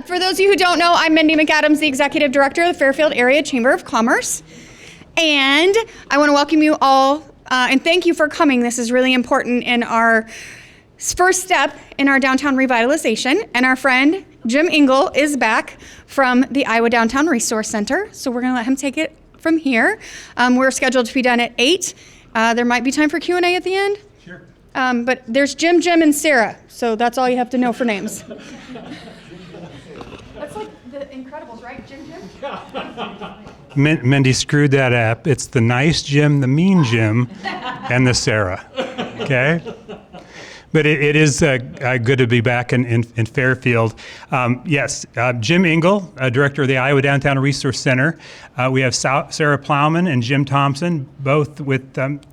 For those of you who don't know, I'm Mindy McAdams, the Executive Director of the Fairfield Area Chamber of Commerce. And I want to welcome you all and thank you for coming. This is really important in our first step in our downtown revitalization. And our friend Jim Engel is back from the Iowa Downtown Resource Center. So we're going to let him take it from here. We're scheduled to be done at 8. There might be time for Q&A at the end. Sure. But there's Jim, and Sarah. So that's all you have to know for names. That's like the Incredibles, right? Jim? Mindy screwed that up. It's the nice Jim, the mean Jim, and the Sarah. Okay? But it is good to be back in Fairfield. Yes, Jim Engel, Director of the Iowa Downtown Resource Center. We have Sarah Plowman and Jim Thompson, both with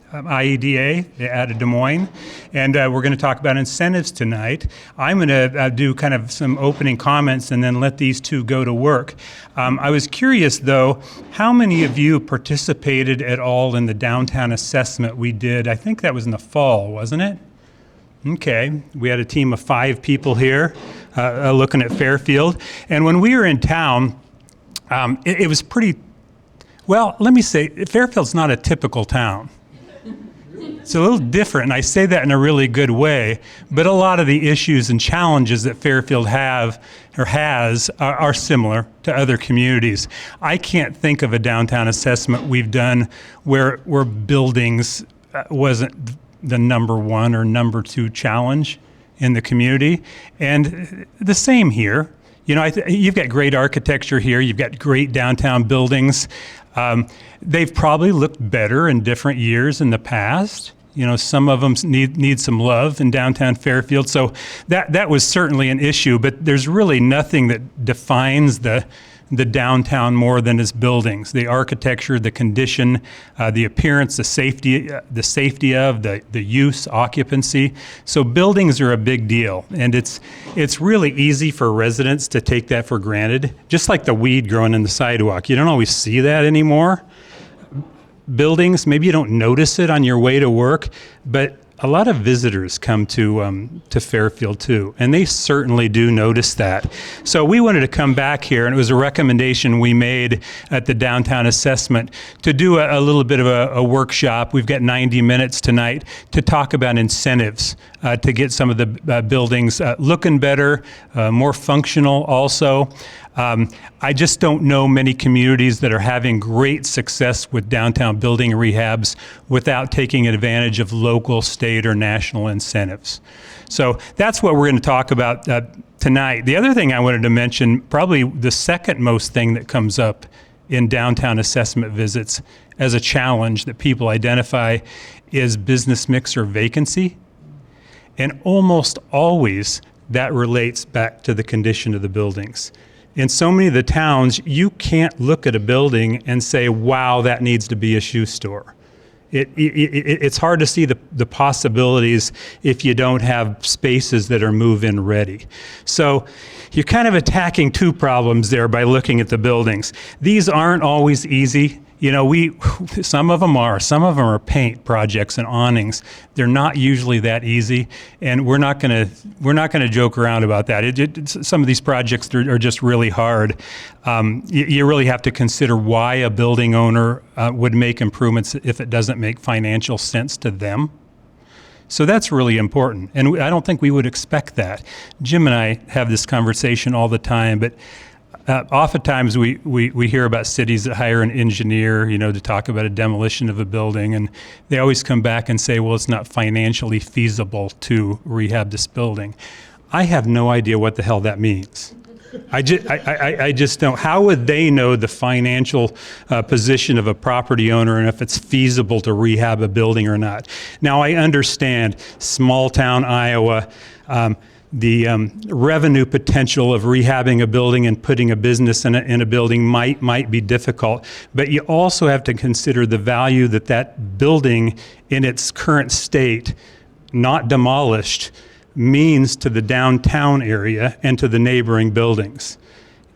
IEDA out of Des Moines. And we're going to talk about incentives tonight. I'm going to do kind of some opening comments and then let these two go to work. I was curious, though, how many of you participated at all in the downtown assessment we did? I think that was in the fall, wasn't it? Okay, we had a team of 5 people here looking at Fairfield. And when we were in town, it was pretty, well, let me say, Fairfield's not a typical town. It's a little different, and I say that in a really good way, but a lot of the issues and challenges that Fairfield has are similar to other communities. I can't think of a downtown assessment we've done where buildings wasn't the number 1 or number 2 challenge in the community. And the same here. You know, you've got great architecture here. You've got great downtown buildings. They've probably looked better in different years in the past. You know, some of them need some love in downtown Fairfield. So that was certainly an issue, but there's really nothing that defines the downtown more than its buildings, the architecture, the condition, the appearance, the safety of the use, occupancy. So buildings are a big deal, and it's really easy for residents to take that for granted, just like the weed growing in the sidewalk. You don't always see that anymore. Buildings, maybe you don't notice it on your way to work, but a lot of visitors come to Fairfield too, and they certainly do notice that. So we wanted to come back here, and it was a recommendation we made at the downtown assessment to do a little bit of a workshop. We've got 90 minutes tonight to talk about incentives to get some of the buildings looking better, more functional also. I just don't know many communities that are having great success with downtown building rehabs without taking advantage of local, state, or national incentives. So that's what we're going to talk about tonight. The other thing I wanted to mention, probably the second most thing that comes up in downtown assessment visits as a challenge that people identify, is business mix or vacancy. And almost always that relates back to the condition of the buildings. In so many of the towns, you can't look at a building and say, wow, that needs to be a shoe store. It's hard to see the possibilities if you don't have spaces that are move-in ready. So you're kind of attacking 2 problems there by looking at the buildings. These aren't always easy. You know, some of them are paint projects and awnings. They're not usually that easy, and we're not gonna joke around about that. Some of these projects are just really hard. You really have to consider why a building owner would make improvements if it doesn't make financial sense to them. So that's really important, and I don't think we would expect that. Jim and I have this conversation all the time, but oftentimes we hear about cities that hire an engineer, you know, to talk about a demolition of a building, and they always come back and say, well, it's not financially feasible to rehab this building. I have no idea what the hell that means. I just don't. How would they know the financial position of a property owner and if it's feasible to rehab a building or not? Now, I understand small town Iowa, the revenue potential of rehabbing a building and putting a business in a building might be difficult, but you also have to consider the value that building in its current state, not demolished, means to the downtown area and to the neighboring buildings.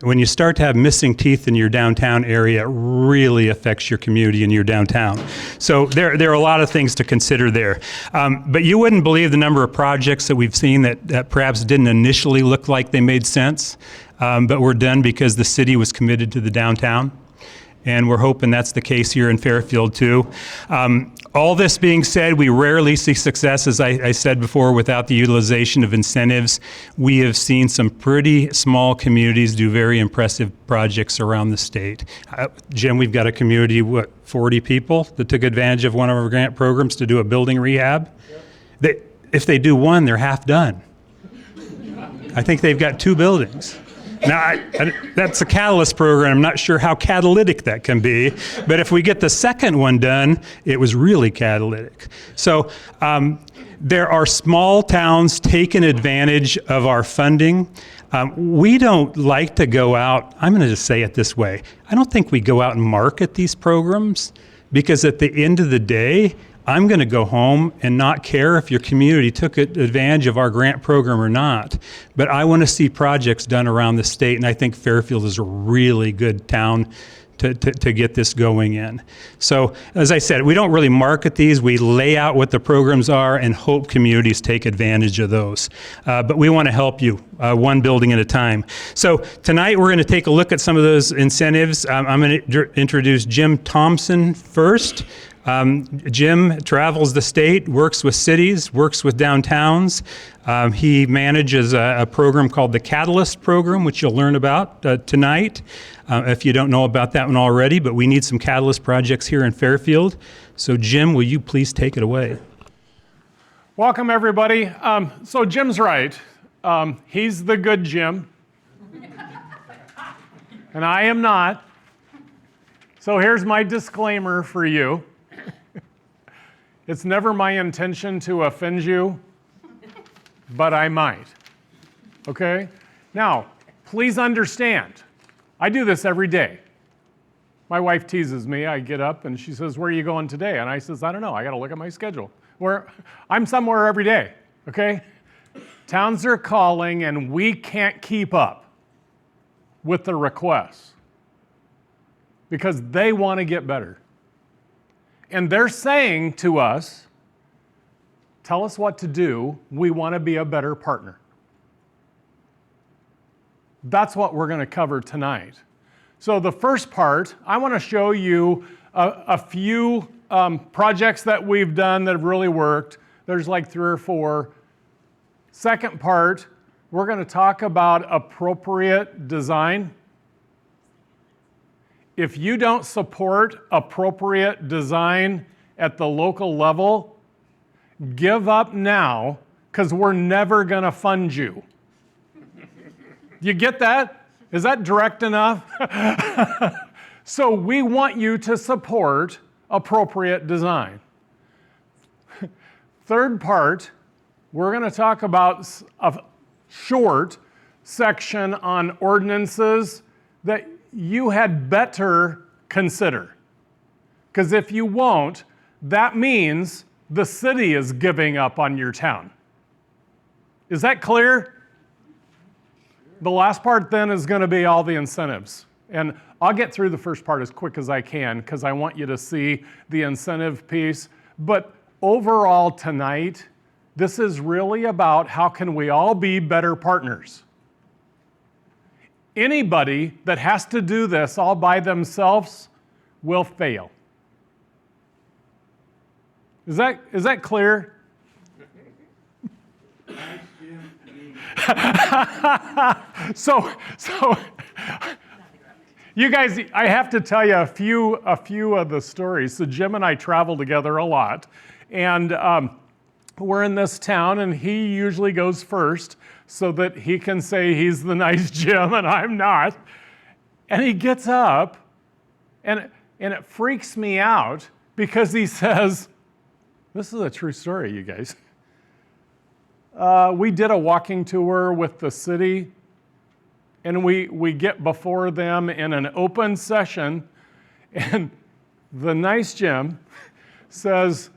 When you start to have missing teeth in your downtown area, it really affects your community and your downtown. So there are a lot of things to consider there. But you wouldn't believe the number of projects that we've seen that perhaps didn't initially look like they made sense, but were done because the city was committed to the downtown. And we're hoping that's the case here in Fairfield too. All this being said, we rarely see success, as I said before, without the utilization of incentives. We have seen some pretty small communities do very impressive projects around the state. Jim, we've got a community, 40 people that took advantage of one of our grant programs to do a building rehab? Yep. If they do one, they're half done. I think they've got 2 buildings. Now, that's a catalyst program. I'm not sure how catalytic that can be, but if we get the second one done, it was really catalytic. So there are small towns taking advantage of our funding. We don't like to go out, I'm going to just say it this way, I don't think we go out and market these programs, because at the end of the day, I'm going to go home and not care if your community took advantage of our grant program or not. But I want to see projects done around the state, and I think Fairfield is a really good town to get this going in. So, as I said, we don't really market these. We lay out what the programs are and hope communities take advantage of those. But we want to help you one building at a time. So tonight we're going to take a look at some of those incentives. I'm going to introduce Jim Thompson first. Jim travels the state, works with cities, works with downtowns. He manages a program called the Catalyst Program, which you'll learn about tonight, if you don't know about that one already. But we need some Catalyst projects here in Fairfield. So Jim, will you please take it away? Welcome, everybody. So Jim's right. He's the good Jim, and I am not. So here's my disclaimer for you. It's never my intention to offend you, but I might. Okay? Now, please understand, I do this every day. My wife teases me. I get up and she says, "Where are you going today?" And I says, "I don't know. I got to look at my schedule." I'm somewhere every day. Okay? Towns are calling and we can't keep up with the requests because they want to get better. And they're saying to us, "Tell us what to do. We want to be a better partner." That's what we're going to cover tonight. So the first part, I want to show you a few projects that we've done that have really worked. There's like 3 or 4. Second part, we're going to talk about appropriate design. If you don't support appropriate design at the local level, give up now, because we're never going to fund you. You get that? Is that direct enough? So we want you to support appropriate design. Third part, we're going to talk about a short section on ordinances that you had better consider. Because if you won't, that means the city is giving up on your town. Is that clear? The last part then is going to be all the incentives. And I'll get through the first part as quick as I can because I want you to see the incentive piece. But overall tonight, this is really about how can we all be better partners. Anybody that has to do this all by themselves will fail. Is that clear? So you guys, I have to tell you a few of the stories. So Jim and I travel together a lot, and we're in this town, and he usually goes first so that he can say he's the nice Jim and I'm not. And he gets up, and it freaks me out because he says, this is a true story, you guys. We did a walking tour with the city, and we get before them in an open session, and the nice Jim says,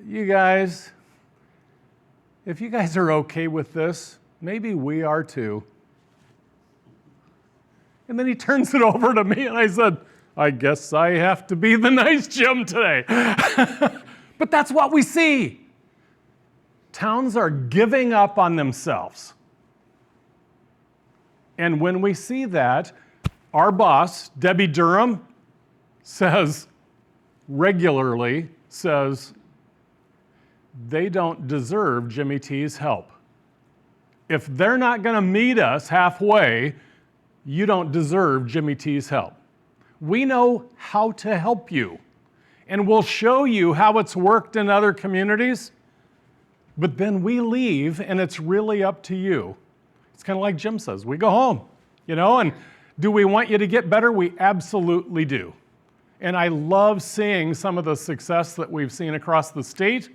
"You guys, if you guys are okay with this, maybe we are too." And then he turns it over to me, and I said, I guess I have to be the nice Jim today. But that's what we see. Towns are giving up on themselves. And when we see that, our boss, Debbie Durham, regularly says, they don't deserve Jimmy T's help. If they're not going to meet us halfway, you don't deserve Jimmy T's help. We know how to help you, and we'll show you how it's worked in other communities, but then we leave, and it's really up to you. It's kind of like Jim says, we go home, and do we want you to get better? We absolutely do. And I love seeing some of the success that we've seen across the state,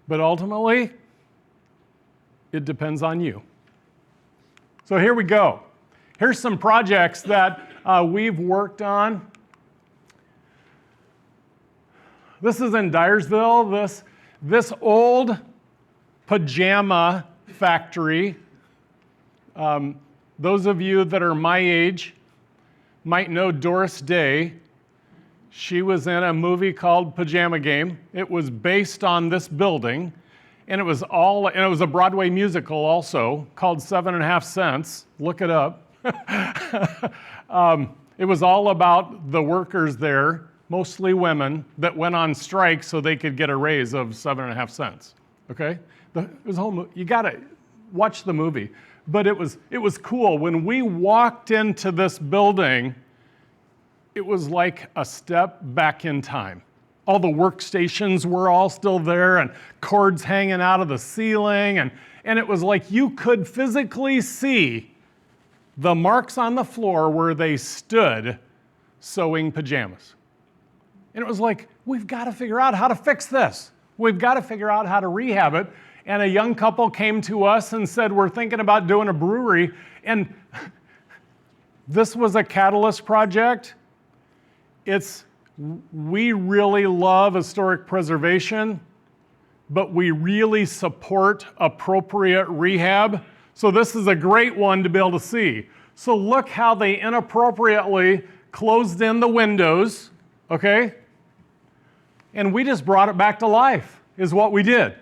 but ultimately, it depends on you. So here we go. Here's some projects that we've worked on. This is in Dyersville, this old pajama factory. Those of you that are my age might know Doris Day. She was in a movie called Pajama Game. It was based on this building, and it was a Broadway musical also called 7.5 Cents. Look it up. It was all about the workers there, mostly women, that went on strike so they could get a raise of 7.5 cents. Okay, it was a whole. You gotta watch the movie. But it was cool when we walked into this building. It was like a step back in time. All the workstations were all still there, and cords hanging out of the ceiling, and it was like you could physically see the marks on the floor where they stood sewing pajamas. And it was like, we've got to figure out how to fix this. We've got to figure out how to rehab it. And a young couple came to us and said, we're thinking about doing a brewery. And this was a catalyst project. We really love historic preservation, but we really support appropriate rehab. So this is a great one to be able to see. So look how they inappropriately closed in the windows, okay? And we just brought it back to life, is what we did.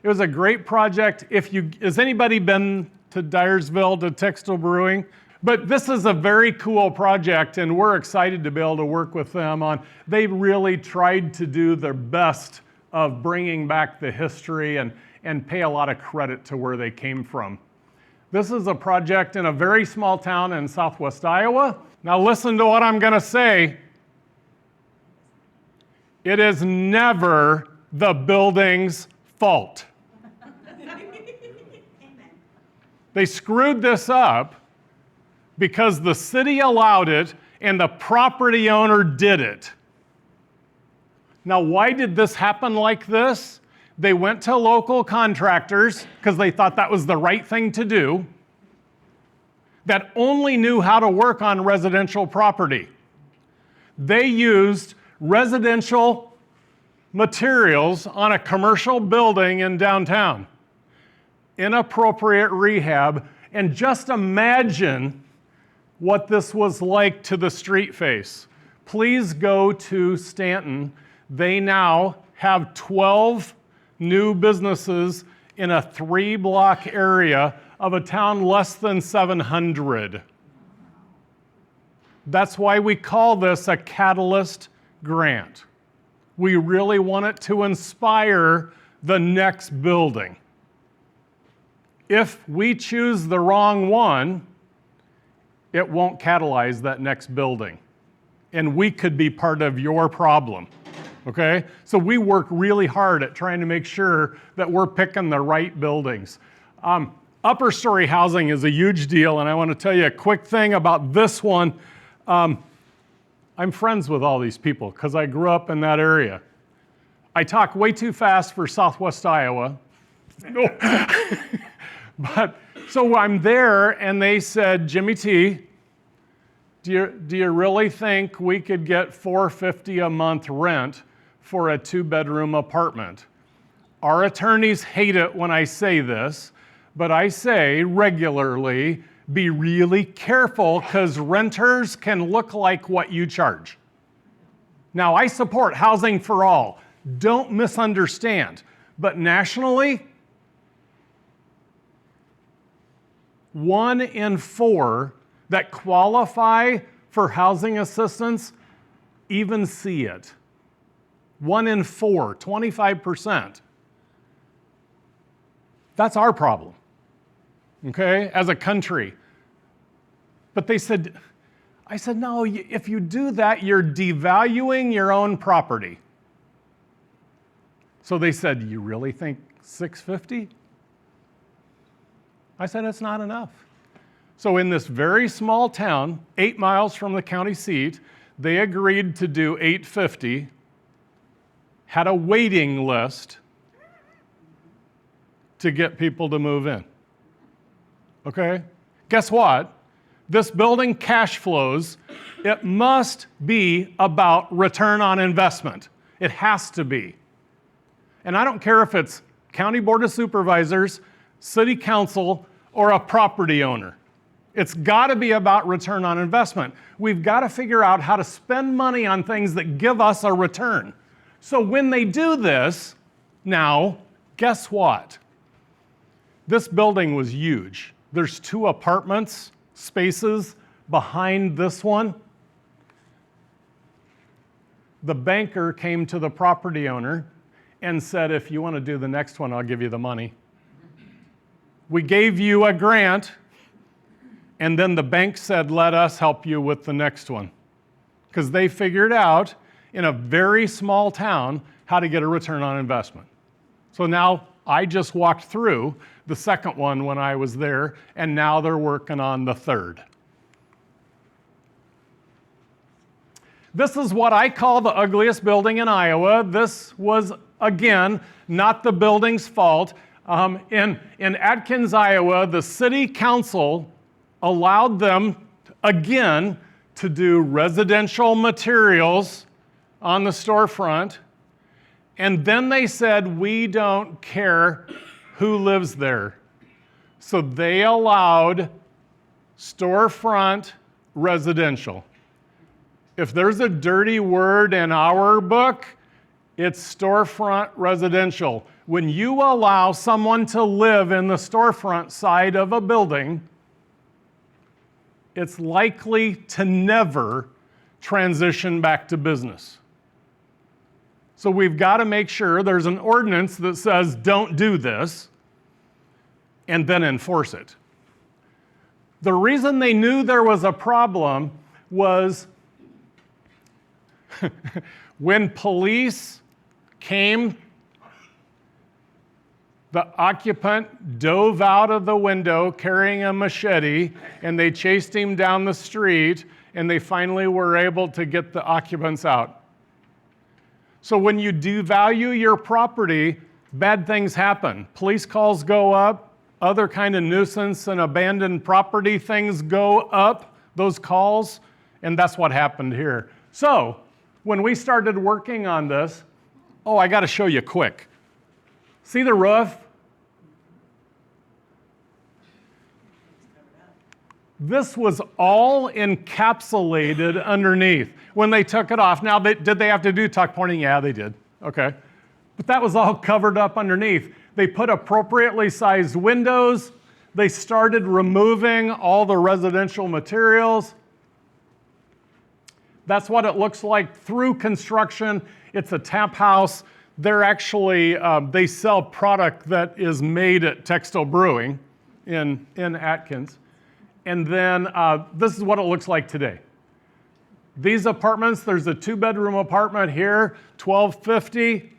It was a great project. Has anybody been to Dyersville, to Textile Brewing? But this is a very cool project, and we're excited to be able to work with them on. They really tried to do their best of bringing back the history and pay a lot of credit to where they came from. This is a project in a very small town in southwest Iowa. Now listen to what I'm going to say. It is never the building's fault. They screwed this up because the city allowed it and the property owner did it. Now, why did this happen like this? They went to local contractors because they thought that was the right thing to do, that only knew how to work on residential property. They used residential materials on a commercial building in downtown. Inappropriate rehab, and just imagine what this was like to the street face. Please go to Stanton. They now have 12 new businesses in a 3-block area of a town less than 700. That's why we call this a catalyst grant. We really want it to inspire the next building. If we choose the wrong one, it won't catalyze that next building. And we could be part of your problem, okay? So we work really hard at trying to make sure that we're picking the right buildings. Upper story housing is a huge deal, and I want to tell you a quick thing about this one. I'm friends with all these people because I grew up in that area. I talk way too fast for southwest Iowa. But so I'm there, and they said, Jimmy T, do you really think we could get $450 a month rent for a 2-bedroom apartment? Our attorneys hate it when I say this, but I say regularly, Be really careful because renters can look like what you charge. Now, I support housing for all. Don't misunderstand. But nationally, 1 in 4 that qualify for housing assistance even see it. 1 in 4, 25%. That's our problem, okay, as a country. But I said, no, if you do that, you're devaluing your own property. So they said, you really think $650? I said, it's not enough. So in this very small town, 8 miles from the county seat, they agreed to do $850, had a waiting list to get people to move in. Okay? Guess what? This building cash flows. It must be about return on investment. It has to be. And I don't care if it's County Board of Supervisors, City Council, or a property owner. It's got to be about return on investment. We've got to figure out how to spend money on things that give us a return. So when they do this, now, guess what? This building was huge. There's 2 apartments, spaces behind this one. The banker came to the property owner and said, if you want to do the next one, I'll give you the money. We gave you a grant, and then the bank said, let us help you with the next one. Because they figured out in a very small town how to get a return on investment. So now I just walked through the second one when I was there, and now they're working on the third. This is what I call the ugliest building in Iowa. This was, again, not the building's fault. In Atkins, Iowa, the city council allowed them, again, to do residential materials on the storefront. And then they said, we don't care who lives there. So they allowed storefront residential. If there's a dirty word in our book, it's storefront residential. When you allow someone to live in the storefront side of a building, it's likely to never transition back to business. So we've got to make sure there's an ordinance that says don't do this and then enforce it. The reason they knew there was a problem was when police came, the occupant dove out of the window carrying a machete, and they chased him down the street, and they finally were able to get the occupants out. So when you devalue your property, bad things happen. Police calls go up, other kind of nuisance and abandoned property things go up, those calls, and that's what happened here. So when we started working on this, I got to show you quick. See the roof? This was all encapsulated underneath when they took it off. Now, did they have to do tuck pointing? Yeah, they did. Okay. But that was all covered up underneath. They put appropriately sized windows. They started removing all the residential materials. That's what it looks like through construction. It's a tap house. They're actually, they sell product that is made at Textile Brewing in Atkins. And then this is what it looks like today. These apartments, there's a 2-bedroom apartment here, $1,250,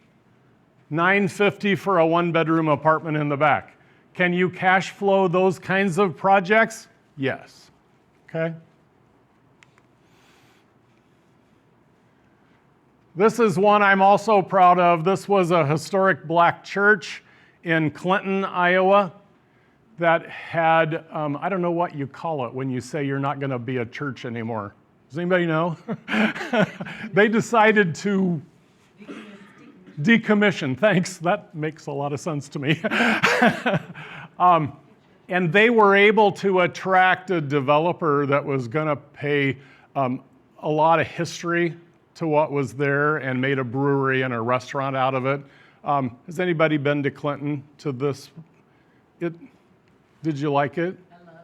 $950 for a 1-bedroom apartment in the back. Can you cash flow those kinds of projects? Yes. Okay. This is one I'm also proud of. This was a historic black church in Clinton, Iowa, that had, I don't know what you call it when you say you're not going to be a church anymore. Does anybody know? They decided to decommission. Thanks. That makes a lot of sense to me. And they were able to attract a developer that was going to pay a lot of history to what was there and made a brewery and a restaurant out of it. Has anybody been to Clinton to this? Did you like it? I love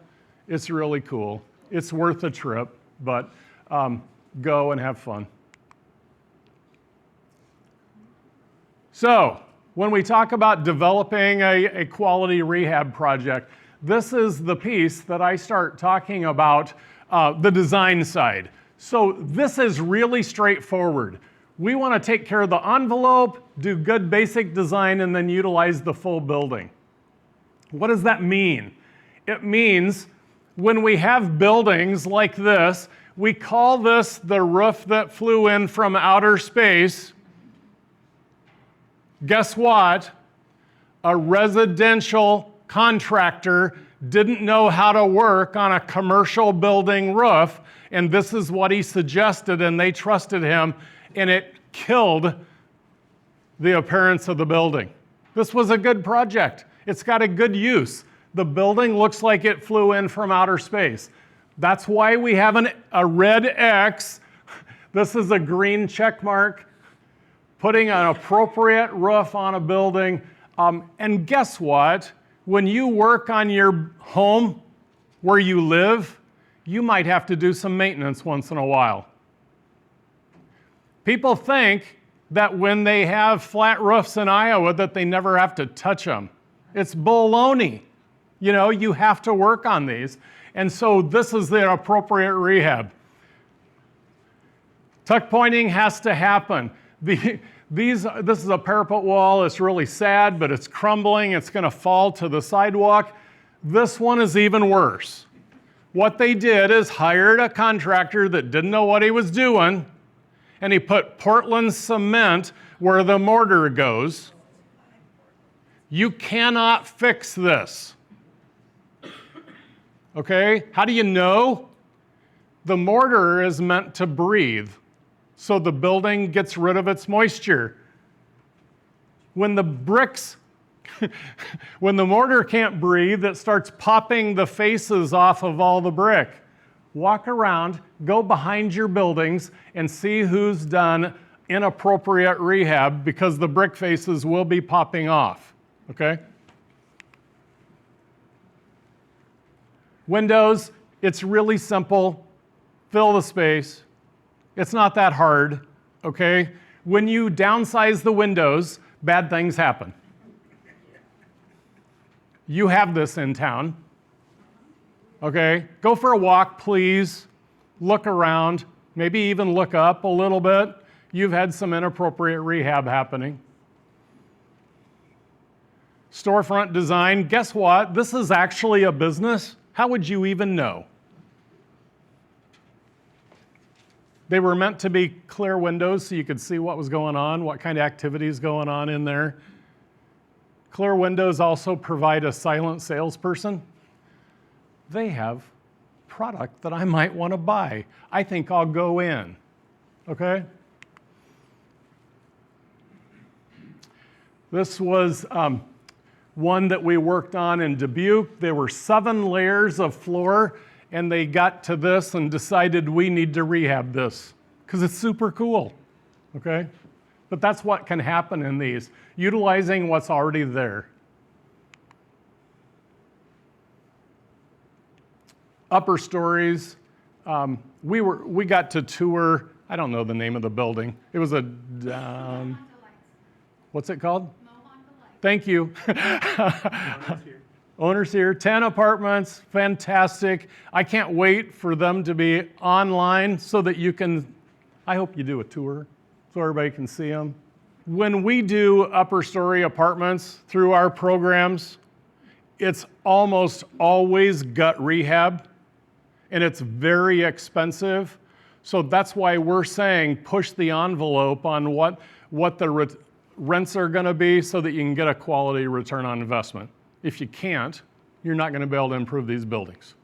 it. It's really cool. It's worth a trip, but go and have fun. So, when we talk about developing a quality rehab project, this is the piece that I start talking about the design side. So this is really straightforward. We want to take care of the envelope, do good basic design, and then utilize the full building. What does that mean? It means when we have buildings like this, we call this the roof that flew in from outer space. Guess what? A residential contractor didn't know how to work on a commercial building roof, and this is what he suggested, and they trusted him, and it killed the appearance of the building. This was a good project. It's got a good use. The building looks like it flew in from outer space. That's why we have a red X. This is a green check mark. Putting an appropriate roof on a building. And guess what? When you work on your home where you live, you might have to do some maintenance once in a while. People think that when they have flat roofs in Iowa that they never have to touch them. It's baloney. You know, you have to work on these. And so this is the appropriate rehab. Tuck pointing has to happen. This is a parapet wall. It's really sad, but it's crumbling. It's going to fall to the sidewalk. This one is even worse. What they did is hired a contractor that didn't know what he was doing, and he put Portland cement where the mortar goes. You cannot fix this. Okay? How do you know? The mortar is meant to breathe, so the building gets rid of its moisture. When the bricks, when the mortar can't breathe, it starts popping the faces off of all the brick. Walk around, go behind your buildings, and see who's done inappropriate rehab, because the brick faces will be popping off, okay? Windows, it's really simple. Fill the space. It's not that hard, okay? When you downsize the windows, bad things happen. You have this in town, okay? Go for a walk, please. Look around, maybe even look up a little bit. You've had some inappropriate rehab happening. Storefront design, guess what? This is actually a business. How would you even know? They were meant to be clear windows so you could see what was going on, what kind of activities going on in there. Clear windows also provide a silent salesperson. They have product that I might want to buy. I think I'll go in, okay? This was one that we worked on in Dubuque. There were 7 layers of floor, and they got to this and decided we need to rehab this because it's super cool, okay? But that's what can happen in these, utilizing what's already there. Upper stories, we got to tour, I don't know the name of the building. It was a, what's it called? Thank you. Owners here, 10 apartments, fantastic. I can't wait for them to be online so that you can, I hope you do a tour so everybody can see them. When we do upper story apartments through our programs, it's almost always gut rehab, and it's very expensive. So that's why we're saying push the envelope on what the rents are going to be so that you can get a quality return on investment. If you can't, you're not going to be able to improve these buildings.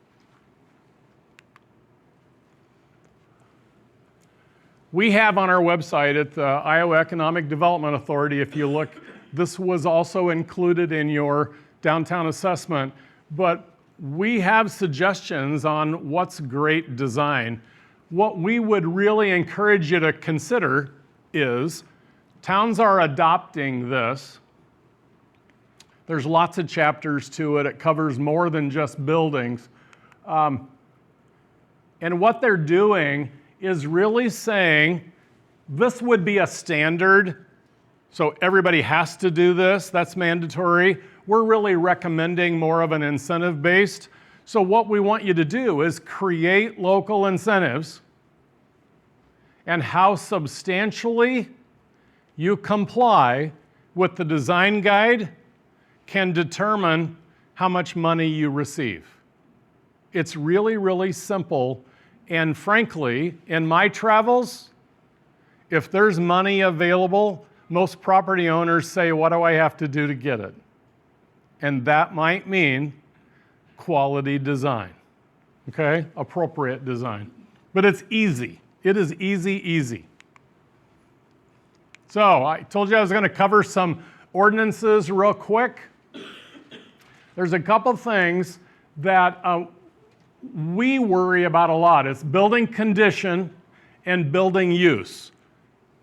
We have on our website at the Iowa Economic Development Authority, if you look, this was also included in your downtown assessment. but we have suggestions on what's great design. What we would really encourage you to consider is towns are adopting this. There's lots of chapters to it. It covers more than just buildings. And what they're doing is really saying this would be a standard, so everybody has to do this. That's mandatory. We're really recommending more of an incentive-based. So what we want you to do is create local incentives, and how substantially you comply with the design guide can determine how much money you receive. It's really, really simple. And frankly, in my travels, if there's money available, most property owners say, what do I have to do to get it? And that might mean quality design, okay? Appropriate design. But it's easy. It is easy. So I told you I was going to cover some ordinances real quick. There's a couple things that we worry about a lot. It's building condition and building use.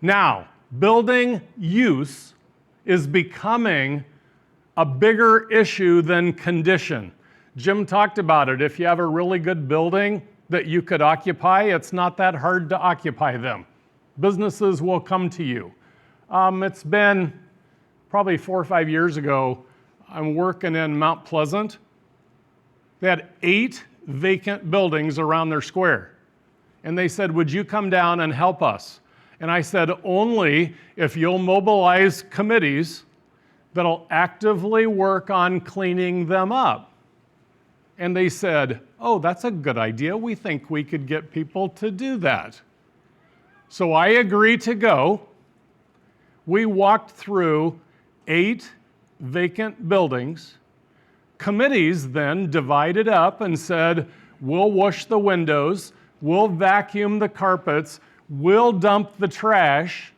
Now, building use is becoming a bigger issue than condition. Jim talked about it. If you have a really good building that you could occupy, it's not that hard to occupy them. Businesses will come to you. It's been probably 4 or 5 years ago, I'm working in Mount Pleasant. They had 8 vacant buildings around their square. And they said, would you come down and help us? And I said, only if you'll mobilize committees that'll actively work on cleaning them up. And they said, oh, that's a good idea. We think we could get people to do that. So I agreed to go. We walked through 8 vacant buildings. Committees then divided up and said, we'll wash the windows, we'll vacuum the carpets, we'll dump the trash.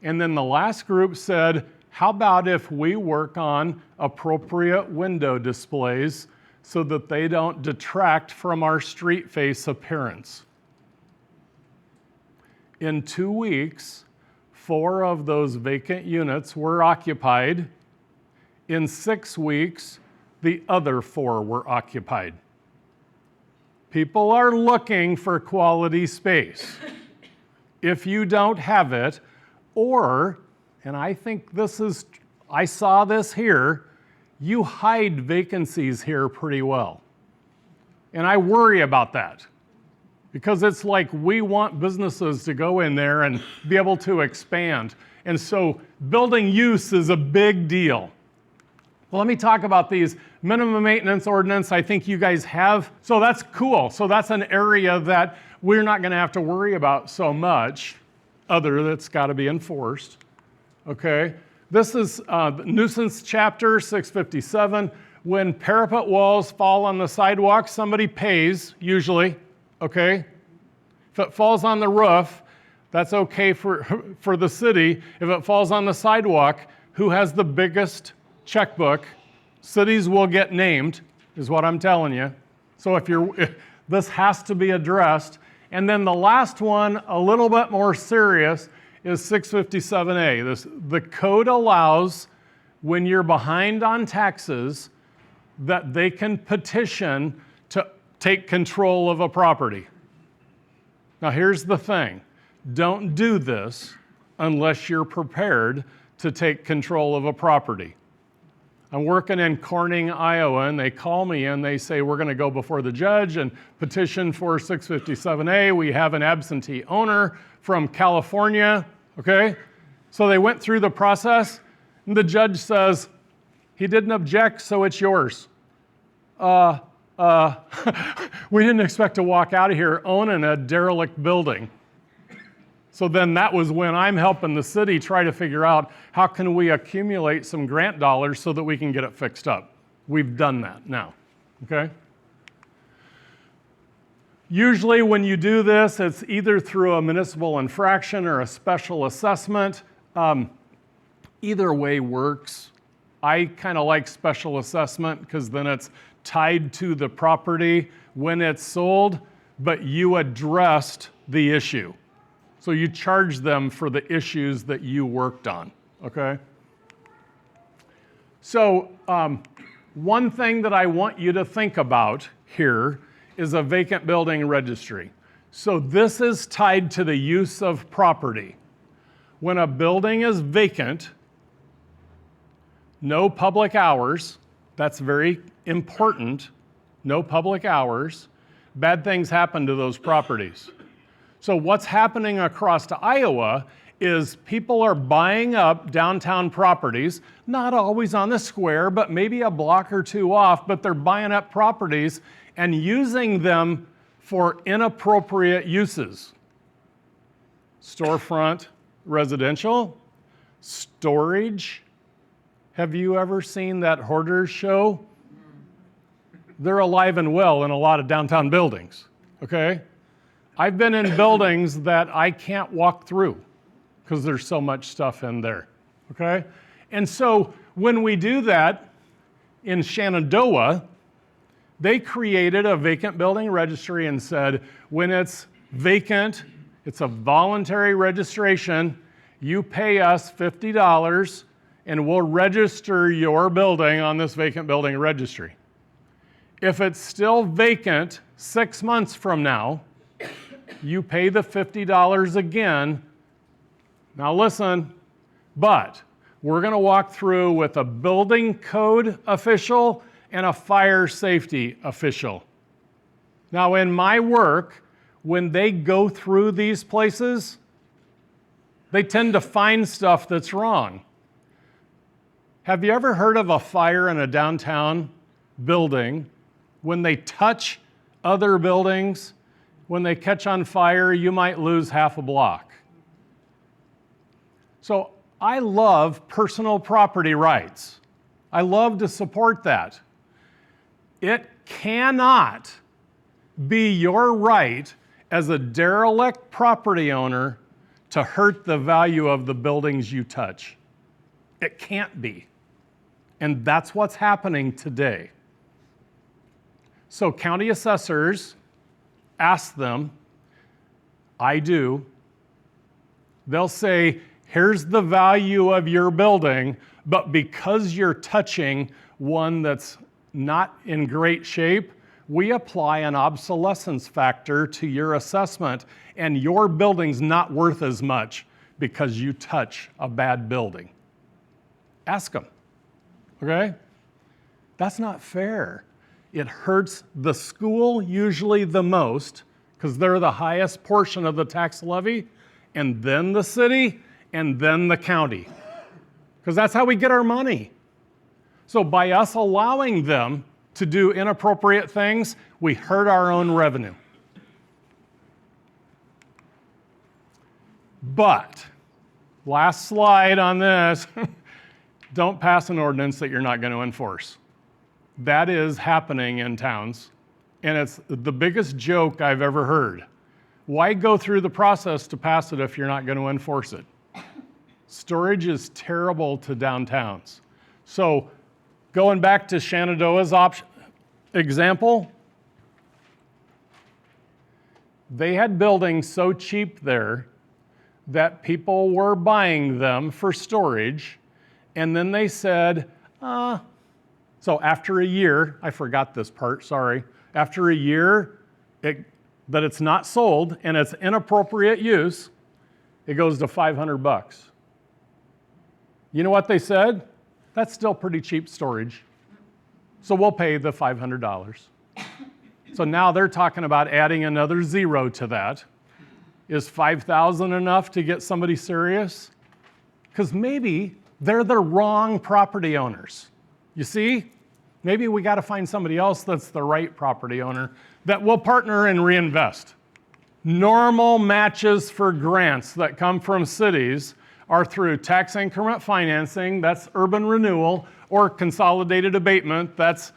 And then the last group said, how about if we work on appropriate window displays so that they don't detract from our street face appearance? In 2 weeks, 4 of those vacant units were occupied. In 6 weeks, the other 4 were occupied. People are looking for quality space. If you don't have it, or, and I think I saw this here, you hide vacancies here pretty well. And I worry about that. Because it's like we want businesses to go in there and be able to expand. And so building use is a big deal. Well, let me talk about these. Minimum maintenance ordinance, I think you guys have. So that's cool. So that's an area that we're not going to have to worry about so much, other that's got to be enforced. Okay? This is the nuisance chapter 657. When parapet walls fall on the sidewalk, somebody pays, usually. Okay? If it falls on the roof, that's okay for the city. If it falls on the sidewalk, who has the biggest checkbook? Cities will get named, is what I'm telling you. So this has to be addressed. And then the last one, a little bit more serious, is 657A. The code allows, when you're behind on taxes, that they can petition to take control of a property. Now here's the thing. Don't do this unless you're prepared to take control of a property. I'm working in Corning, Iowa, and they call me and they say, we're going to go before the judge and petition for 657A. We have an absentee owner from California, okay? So they went through the process, and the judge says, he didn't object, so it's yours. We didn't expect to walk out of here owning a derelict building. So then that was when I'm helping the city try to figure out how can we accumulate some grant dollars so that we can get it fixed up. We've done that now, okay? Usually when you do this, it's either through a municipal infraction or a special assessment. Either way works. I kind of like special assessment because then it's tied to the property when it's sold, but you addressed the issue. So you charge them for the issues that you worked on, okay? So one thing that I want you to think about here is a vacant building registry. So this is tied to the use of property. When a building is vacant, no public hours, that's very important, no public hours, bad things happen to those properties. So what's happening across to Iowa is people are buying up downtown properties, not always on the square, but maybe a block or two off, but they're buying up properties and using them for inappropriate uses. Storefront, residential, storage. Have you ever seen that hoarders show? They're alive and well in a lot of downtown buildings, okay? I've been in buildings that I can't walk through because there's so much stuff in there, okay? And so when we do that in Shenandoah, they created a vacant building registry and said, when it's vacant, it's a voluntary registration, you pay us $50 and we'll register your building on this vacant building registry. If it's still vacant 6 months from now, you pay the $50 again. Now listen, but we're going to walk through with a building code official and a fire safety official. Now in my work, when they go through these places, they tend to find stuff that's wrong. Have you ever heard of a fire in a downtown building? When they touch other buildings, when they catch on fire, you might lose half a block. So I love personal property rights. I love to support that. It cannot be your right as a derelict property owner to hurt the value of the buildings you touch. It can't be. And that's what's happening today. So county assessors ask them, I do, they'll say, here's the value of your building, but because you're touching one that's not in great shape, we apply an obsolescence factor to your assessment, and your building's not worth as much because you touch a bad building. Ask them, okay? That's not fair. It hurts the school usually the most because they're the highest portion of the tax levy, and then the city, and then the county. Because that's how we get our money. So by us allowing them to do inappropriate things, we hurt our own revenue. But, last slide on this, don't pass an ordinance that you're not going to enforce. That is happening in towns, and it's the biggest joke I've ever heard. Why go through the process to pass it if you're not going to enforce it? Storage is terrible to downtowns. So going back to Shenandoah's example, they had buildings so cheap there that people were buying them for storage, and then they said, so after a year, I forgot this part, sorry. After a year that it's not sold and it's inappropriate use, it goes to $500. You know what they said? That's still pretty cheap storage. So we'll pay the $500. So now they're talking about adding another zero to that. Is $5,000 enough to get somebody serious? Because maybe they're the wrong property owners. You see? Maybe we got to find somebody else that's the right property owner that will partner and reinvest. Normal matches for grants that come from cities are through tax increment financing, that's urban renewal, or consolidated abatement, that's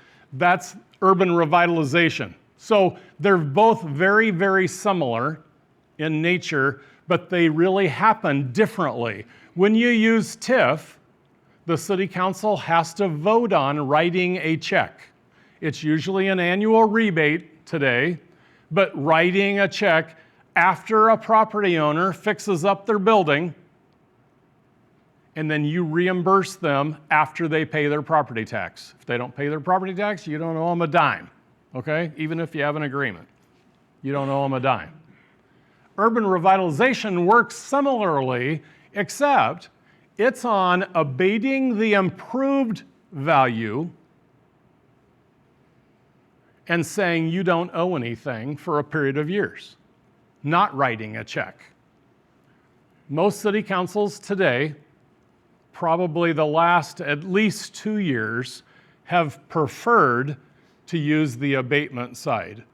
urban revitalization. So they're both very, very similar in nature, but they really happen differently. When you use TIF, the city council has to vote on writing a check. It's usually an annual rebate today, but writing a check after a property owner fixes up their building, and then you reimburse them after they pay their property tax. If they don't pay their property tax, you don't owe them a dime, okay? Even if you have an agreement, you don't owe them a dime. Urban revitalization works similarly, except it's on abating the improved value and saying you don't owe anything for a period of years, not writing a check. Most city councils today, probably the last at least 2 years, have preferred to use the abatement side.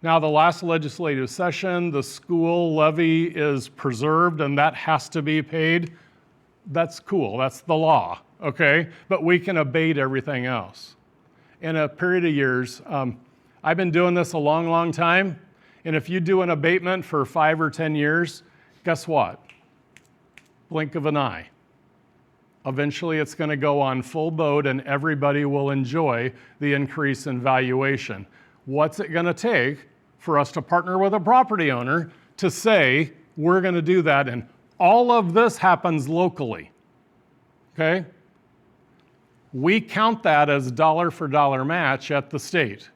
Now, the last legislative session, the school levy is preserved and that has to be paid. That's cool, that's the law, okay? But we can abate everything else. In a period of years, I've been doing this a long, long time, and if you do an abatement for 5 or 10 years, guess what? Blink of an eye. Eventually it's going to go on full boat and everybody will enjoy the increase in valuation. What's it going to take for us to partner with a property owner to say, we're going to do that, and all of this happens locally, okay? We count that as dollar for dollar match at the state,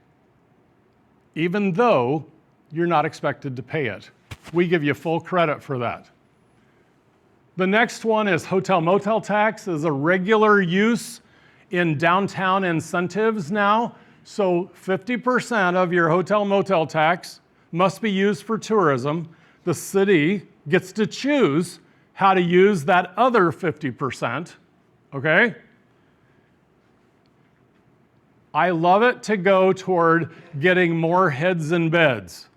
even though you're not expected to pay it. We give you full credit for that. The next one is hotel motel tax is a regular use in downtown incentives now. So 50% of your hotel motel tax must be used for tourism. The city gets to choose how to use that other 50%, okay? I love it to go toward getting more heads in beds.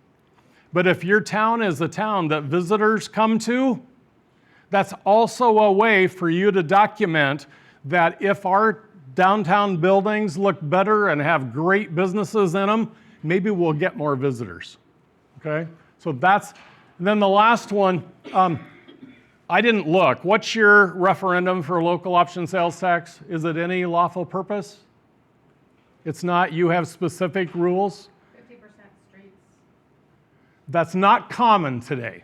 But if your town is a town that visitors come to, that's also a way for you to document that if our downtown buildings look better and have great businesses in them, maybe we'll get more visitors, okay? So that's, and then the last one, I didn't look. What's your referendum for local option sales tax? Is it any lawful purpose? It's not, you have specific rules? 50% streets. That's not common today.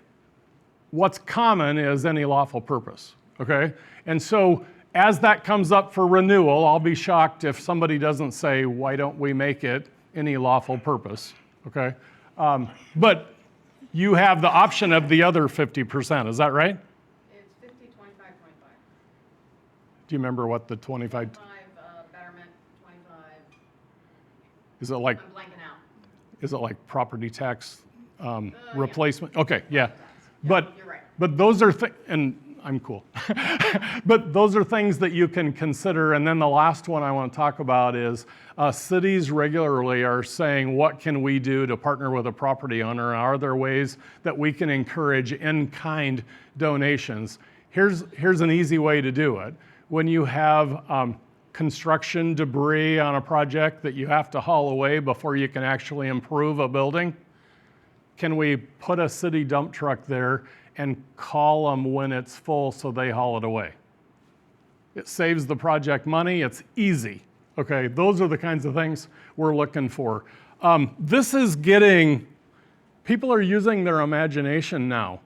What's common is any lawful purpose, okay? And so as that comes up for renewal, I'll be shocked if somebody doesn't say, why don't we make it any lawful purpose, okay? But you have the option of the other 50%, is that right? It's 50, 25, 25. Do you remember what the 25, 25, betterment, 25. is it like, I'm blanking out. is it like property tax replacement? Okay, yeah. But, you're right. but those are, and I'm cool. But those are things that you can consider. And then the last one I want to talk about is cities regularly are saying, what can we do to partner with a property owner? Are there ways that we can encourage in-kind donations? Here's an easy way to do it. When you have construction debris on a project that you have to haul away before you can actually improve a building, can we put a city dump truck there and call them when it's full so they haul it away? It saves the project money, it's easy. Okay, those are the kinds of things we're looking for. This is getting, people are using their imagination now.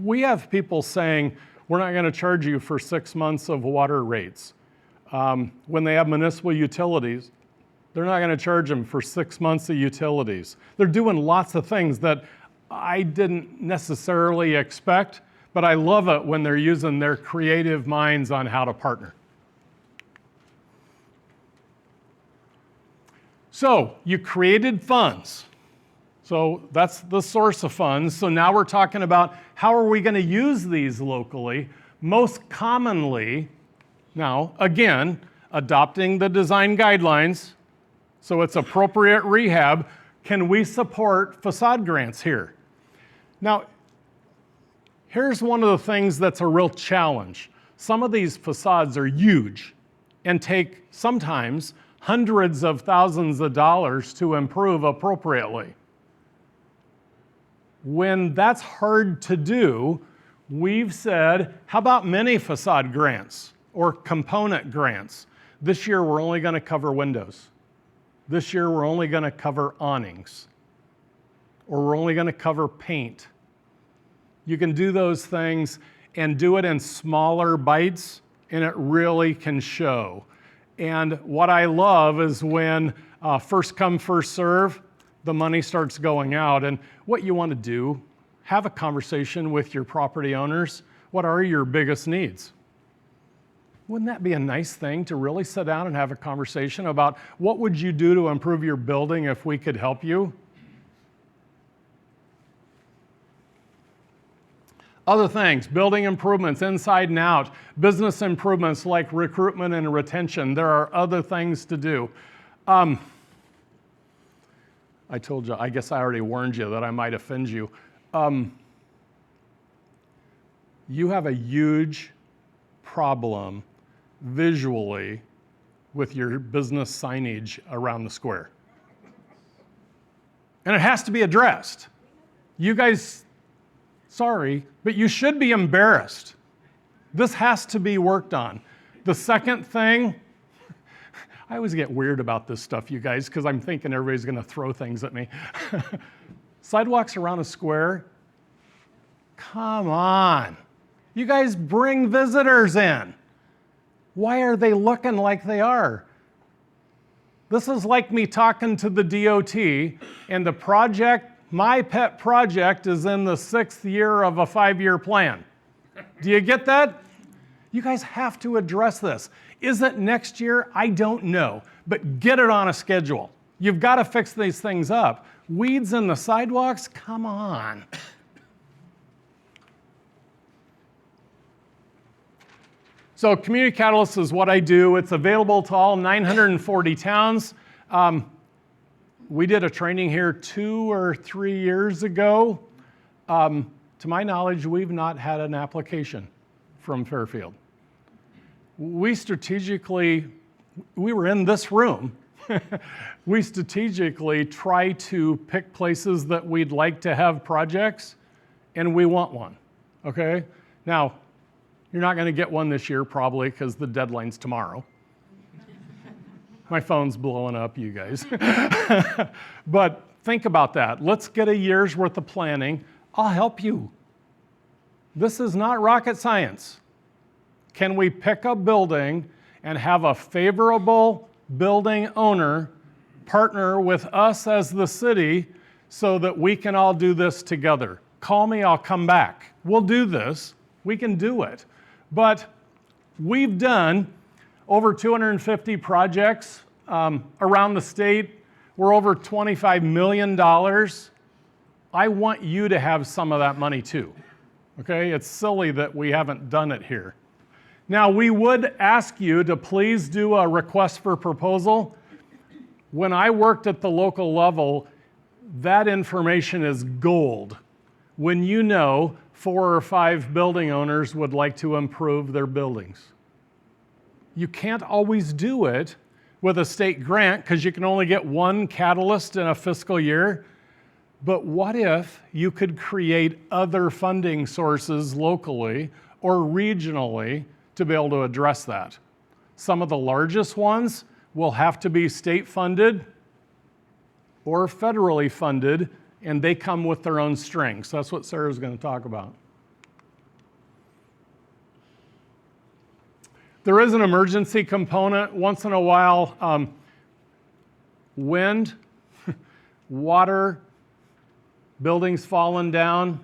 We have people saying, we're not gonna charge you for 6 months of water rates. When they have municipal utilities, they're not going to charge them for 6 months of utilities. They're doing lots of things that I didn't necessarily expect, but I love it when they're using their creative minds on how to partner. So you created funds. So that's the source of funds. So now we're talking about how are we going to use these locally? Most commonly, now again, adopting the design guidelines, so it's appropriate rehab. Can we support facade grants here? Now, here's one of the things that's a real challenge. Some of these facades are huge and take sometimes hundreds of thousands of dollars to improve appropriately. When that's hard to do, we've said, how about mini facade grants? or component grants. This year, we're only going to cover windows. This year, we're only going to cover awnings, or we're only going to cover paint. You can do those things and do it in smaller bites, and it really can show. And what I love is when first come, first serve, the money starts going out. And what you want to do, have a conversation with your property owners. What are your biggest needs? Wouldn't that be a nice thing to really sit down and have a conversation about what would you do to improve your building if we could help you? Other things, building improvements inside and out, business improvements like recruitment and retention. There are other things to do. I told you, I guess I already warned you that I might offend you. You have a huge problem visually with your business signage around the square. And it has to be addressed. You guys, sorry, but you should be embarrassed. This has to be worked on. The second thing, I always get weird about this stuff, you guys, because I'm thinking everybody's going to throw things at me. Sidewalks around a square, come on. You guys bring visitors in. Why are they looking like they are? This is like me talking to the DOT, and the project, my pet project, is in the 6th year of a 5-year plan. Do you get that? You guys have to address this. Is it next year? I don't know, but get it on a schedule. You've got to fix these things up. Weeds in the sidewalks? Come on. So Community Catalyst is what I do. It's available to all 940 towns. We did a training here 2 or 3 years ago. To my knowledge, we've not had an application from Fairfield. We were in this room. We strategically try to pick places that we'd like to have projects, and we want one, okay? Now, you're not going to get one this year probably because the deadline's tomorrow. My phone's blowing up, you guys. But think about that. Let's get a year's worth of planning. I'll help you. This is not rocket science. Can we pick a building and have a favorable building owner partner with us as the city so that we can all do this together? Call me, I'll come back. We'll do this. We can do it. But we've done over 250 projects around the state. We're over $25 million. I want you to have some of that money too. Okay? It's silly that we haven't done it here. Now, we would ask you to please do a request for proposal. When I worked at the local level, that information is gold. When you know 4 or 5 building owners would like to improve their buildings. You can't always do it with a state grant because you can only get one catalyst in a fiscal year. But what if you could create other funding sources locally or regionally to be able to address that? Some of the largest ones will have to be state funded or federally funded, and they come with their own strings. That's what Sarah's going to talk about. There is an emergency component. Once in a while, wind, water, buildings falling down,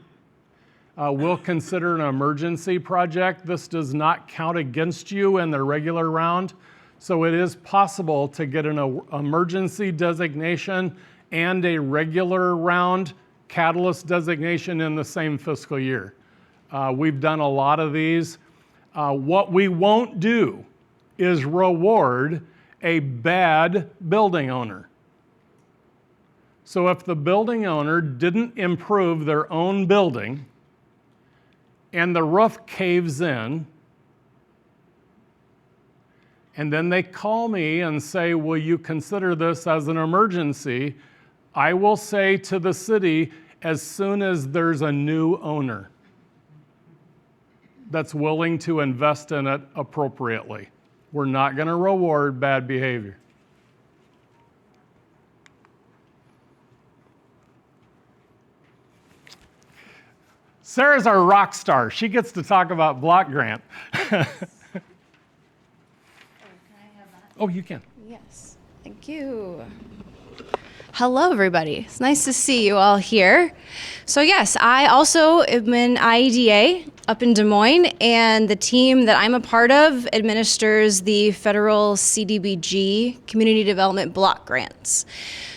we'll consider an emergency project. This does not count against you in the regular round. So it is possible to get an emergency designation and a regular round catalyst designation in the same fiscal year. We've done a lot of these. What we won't do is reward a bad building owner. So if the building owner didn't improve their own building and the roof caves in, and then they call me and say, will you consider this as an emergency? I will say to the city, as soon as there's a new owner. that's willing to invest in it appropriately. We're not going to reward bad behavior. Sarah's our rock star. She gets to talk about block grant. Oh, you can. Yes, thank you. Hello, everybody. It's nice to see you all here. So yes, I also am an IEDA up in Des Moines, and the team that I'm a part of administers the federal CDBG Community Development Block Grants.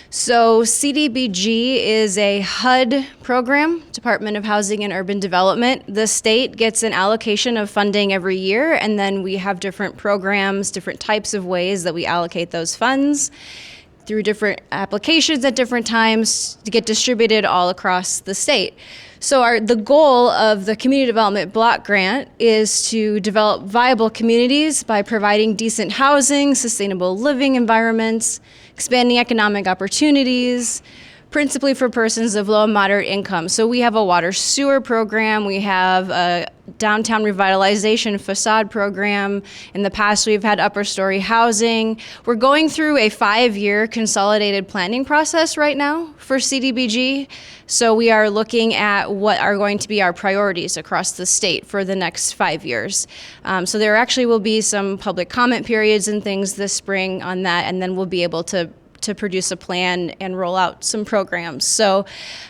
So CDBG is a HUD program, Department of Housing and Urban Development. The state gets an allocation of funding every year, and then we have different programs, different types of ways that we allocate those funds through different applications at different times to get distributed all across the state. So the goal of the Community Development Block Grant is to develop viable communities by providing decent housing, sustainable living environments, expanding economic opportunities, principally for persons of low and moderate income. So we have a water sewer program, we have a downtown revitalization facade program. In the past, we've had upper story housing. We're going through a 5-year consolidated planning process right now for CDBG. So we are looking at what are going to be our priorities across the state for the next 5 years. So there actually will be some public comment periods and things this spring on that, and then we'll be able to produce a plan and roll out some programs. So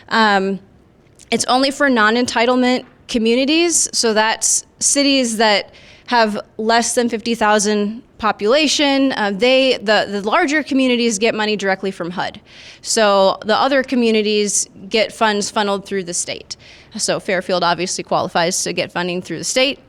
it's only for non-entitlement communities. So that's cities that have less than 50,000 population. The larger communities get money directly from HUD. So the other communities get funds funneled through the state. So Fairfield obviously qualifies to get funding through the state.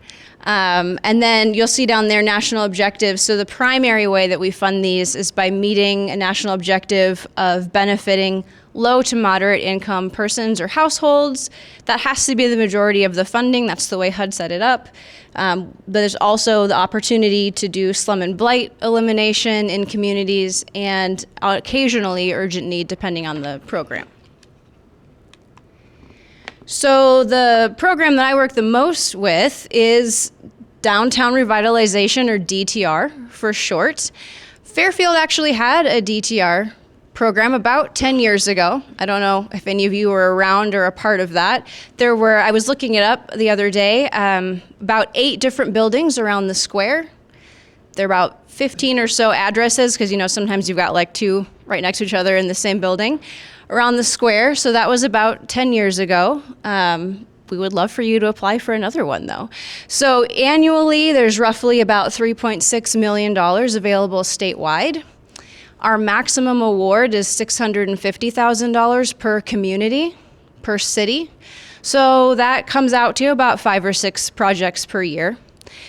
And then you'll see down there national objectives. So the primary way that we fund these is by meeting a national objective of benefiting low to moderate income persons or households. That has to be the majority of the funding. That's the way HUD set it up. But there's also the opportunity to do slum and blight elimination in communities and occasionally urgent need depending on the program. So the program that I work the most with is Downtown Revitalization, or DTR for short. Fairfield actually had a DTR program about 10 years ago. I don't know if any of you were around or a part of that. I was looking it up the other day, about 8 different buildings around the square. There are about 15 or so addresses, because sometimes you've got like 2 right next to each other in the same building around the square. So that was about 10 years ago. We would love for you to apply for another one, though. So annually, there's roughly about $3.6 million available statewide. Our maximum award is $650,000 per community, per city. So that comes out to about 5 or 6 projects per year.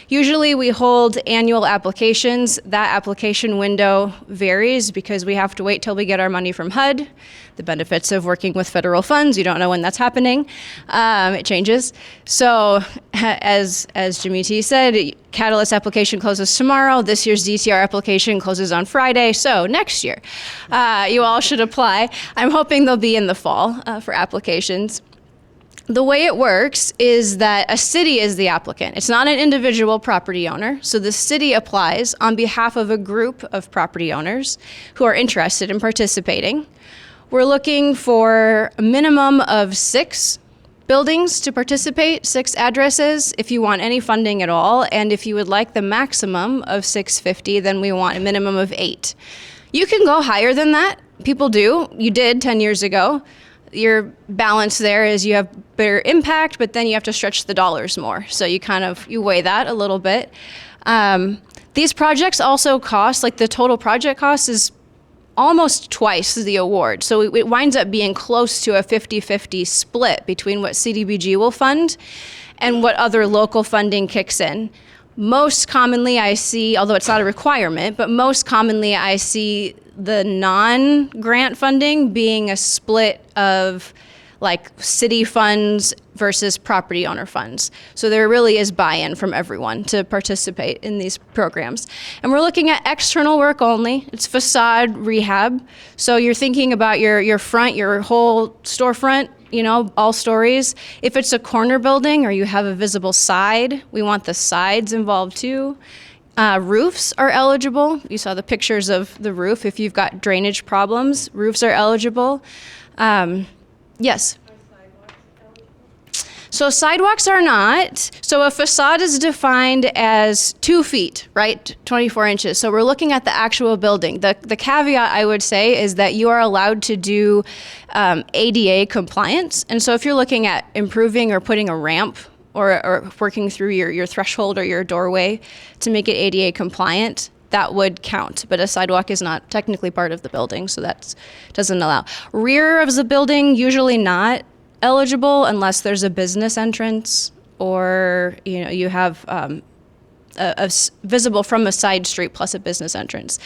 Usually we hold annual applications. That application window varies because we have to wait till we get our money from HUD. The benefits of working with federal funds, you don't know when that's happening. It changes. So as Jimmy T said, Catalyst application closes tomorrow. This year's DTR application closes on Friday. So next year, you all should apply. I'm hoping they'll be in the fall for applications. The way it works is that a city is the applicant. It's not an individual property owner. So the city applies on behalf of a group of property owners who are interested in participating. We're looking for a minimum of 6 buildings to participate, 6 addresses if you want any funding at all. And if you would like the maximum of 650, then we want a minimum of 8. You can go higher than that. People do. You did 10 years ago. Your balance there is you have better impact, but then you have to stretch the dollars more. So you weigh that a little bit. These projects also cost, like the total project cost is almost twice the award. So it winds up being close to a 50-50 split between what CDBG will fund and what other local funding kicks in. Most commonly I see, although it's not a requirement, but most commonly I see the non-grant funding being a split of like city funds versus property owner funds. So there really is buy-in from everyone to participate in these programs. And we're looking at external work only. It's facade rehab. So you're thinking about your front, your whole storefront all stories. If it's a corner building or you have a visible side, we want the sides involved too. Roofs are eligible. You saw the pictures of the roof. If you've got drainage problems, roofs are eligible. Yes? So sidewalks are not. So a facade is defined as 2 feet, right? 24 inches. So we're looking at the actual building. The caveat I would say is that you are allowed to do ADA compliance. And so if you're looking at improving or putting a ramp or working through your threshold or your doorway to make it ADA compliant, that would count. But a sidewalk is not technically part of the building, so that doesn't allow. Rear of the building, usually not eligible unless there's a business entrance or you have visible from a side street plus a business entrance.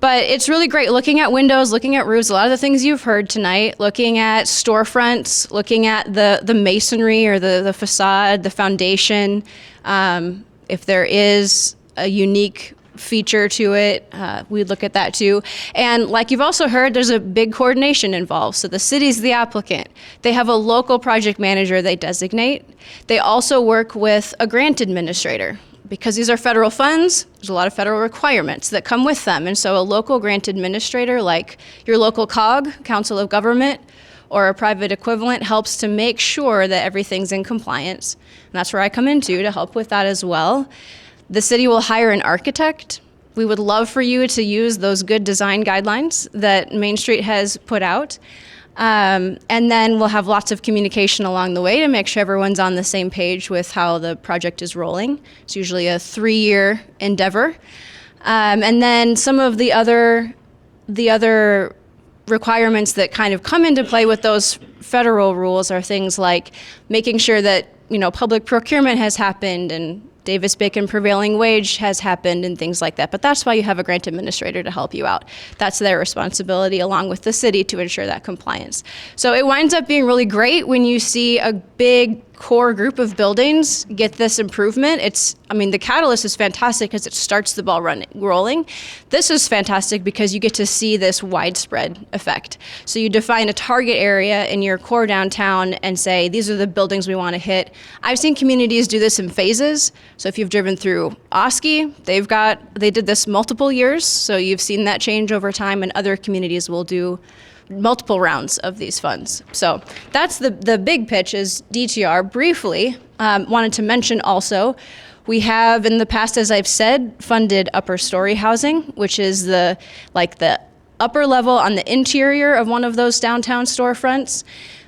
But it's really great looking at windows, looking at roofs, a lot of the things you've heard tonight, looking at storefronts, looking at the masonry or the facade, the foundation. If there is a unique feature to it, we'd look at that too. And like you've also heard, there's a big coordination involved. So the city's the applicant. They have a local project manager they designate. They also work with a grant administrator. Because these are federal funds, there's a lot of federal requirements that come with them. And so a local grant administrator, like your local COG, Council of Government, or a private equivalent, helps to make sure that everything's in compliance. And that's where I come into to help with that as well. The city will hire an architect. We would love for you to use those good design guidelines that Main Street has put out. And then we'll have lots of communication along the way to make sure everyone's on the same page with how the project is rolling. It's usually a 3-year endeavor. And then some of the other requirements that kind of come into play with those federal rules are things like making sure that, public procurement has happened and Davis-Bacon prevailing wage has happened and things like that. But that's why you have a grant administrator to help you out. That's their responsibility along with the city to ensure that compliance. So it winds up being really great when you see a big core group of buildings get this improvement. The catalyst is fantastic because it starts the ball rolling. This is fantastic because you get to see this widespread effect. So you define a target area in your core downtown and say, these are the buildings we want to hit. I've seen communities do this in phases. So if you've driven through Oski, they did this multiple years. So you've seen that change over time, and other communities will do multiple rounds of these funds. So that's the big pitch is DTR. Briefly, wanted to mention also, we have in the past, as I've said, funded upper story housing, which is the upper level on the interior of one of those downtown storefronts.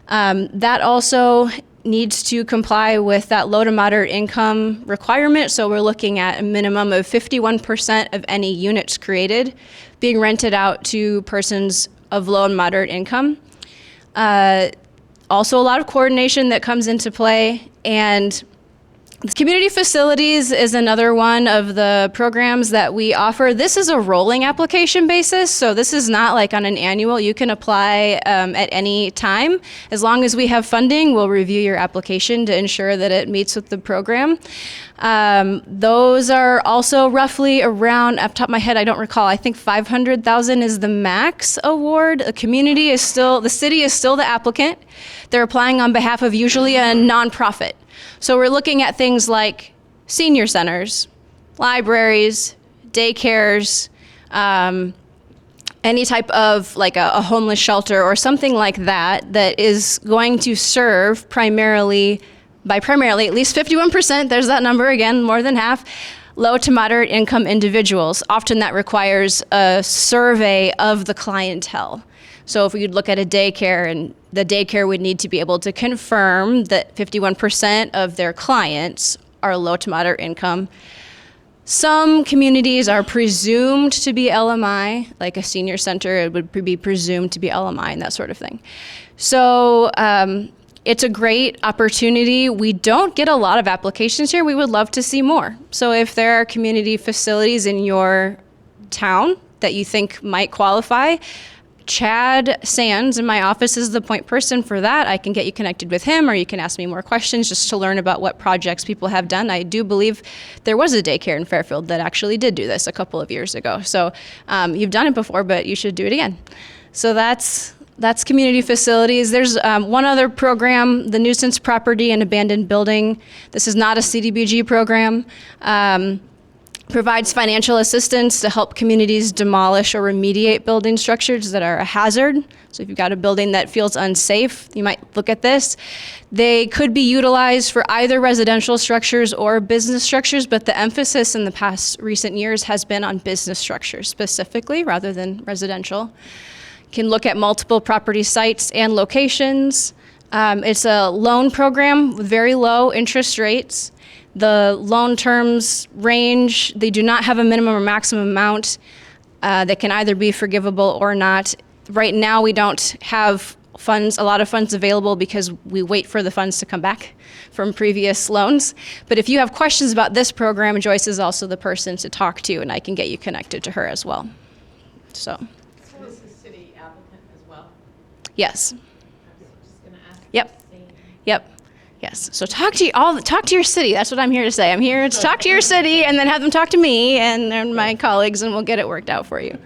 That also needs to comply with that low to moderate income requirement. So we're looking at a minimum of 51% of any units created being rented out to persons of low and moderate income. Also a lot of coordination that comes into play, and community facilities is another one of the programs that we offer. This is a rolling application basis, so this is not like on an annual. You can apply at any time. As long as we have funding, we'll review your application to ensure that it meets with the program. Those are also roughly around, off the top of my head, I don't recall, I think 500,000 is the max award. The city is still the applicant. They're applying on behalf of usually a nonprofit. So we're looking at things like senior centers, libraries, daycares, any type of like a homeless shelter or something like that is going to serve primarily at least 51%, there's that number again, more than half, low to moderate income individuals. Often that requires a survey of the clientele. So if we'd look at a daycare, and the daycare would need to be able to confirm that 51% of their clients are low to moderate income. Some communities are presumed to be LMI, like a senior center, it would be presumed to be LMI and that sort of thing. So it's a great opportunity. We don't get a lot of applications here. We would love to see more. So if there are community facilities in your town that you think might qualify, Chad Sands in my office is the point person for that. I can get you connected with him, or you can ask me more questions just to learn about what projects people have done. I do believe there was a daycare in Fairfield that actually did do this a couple of years ago. So you've done it before, but you should do it again. So that's That's community facilities. There's one other program, the nuisance property and abandoned building. This is not a CDBG program. Provides financial assistance to help communities demolish or remediate building structures that are a hazard. So if you've got a building that feels unsafe, you might look at this. They could be utilized for either residential structures or business structures, but the emphasis in the past recent years has been on business structures specifically rather than residential. Can look at multiple property sites and locations. It's a loan program with very low interest rates. The loan terms range, they do not have a minimum or maximum amount that can either be forgivable or not. Right now, we don't have a lot of funds available because we wait for the funds to come back from previous loans. But if you have questions about this program, Joyce is also the person to talk to, and I can get you connected to her as well. So, This is city applicant as well. yes. I was just gonna ask. Yep. the same. Yep. Yes. So talk to your city. That's what I'm here to say. I'm here to talk to your city and then have them talk to me and my colleagues, and we'll get it worked out for you.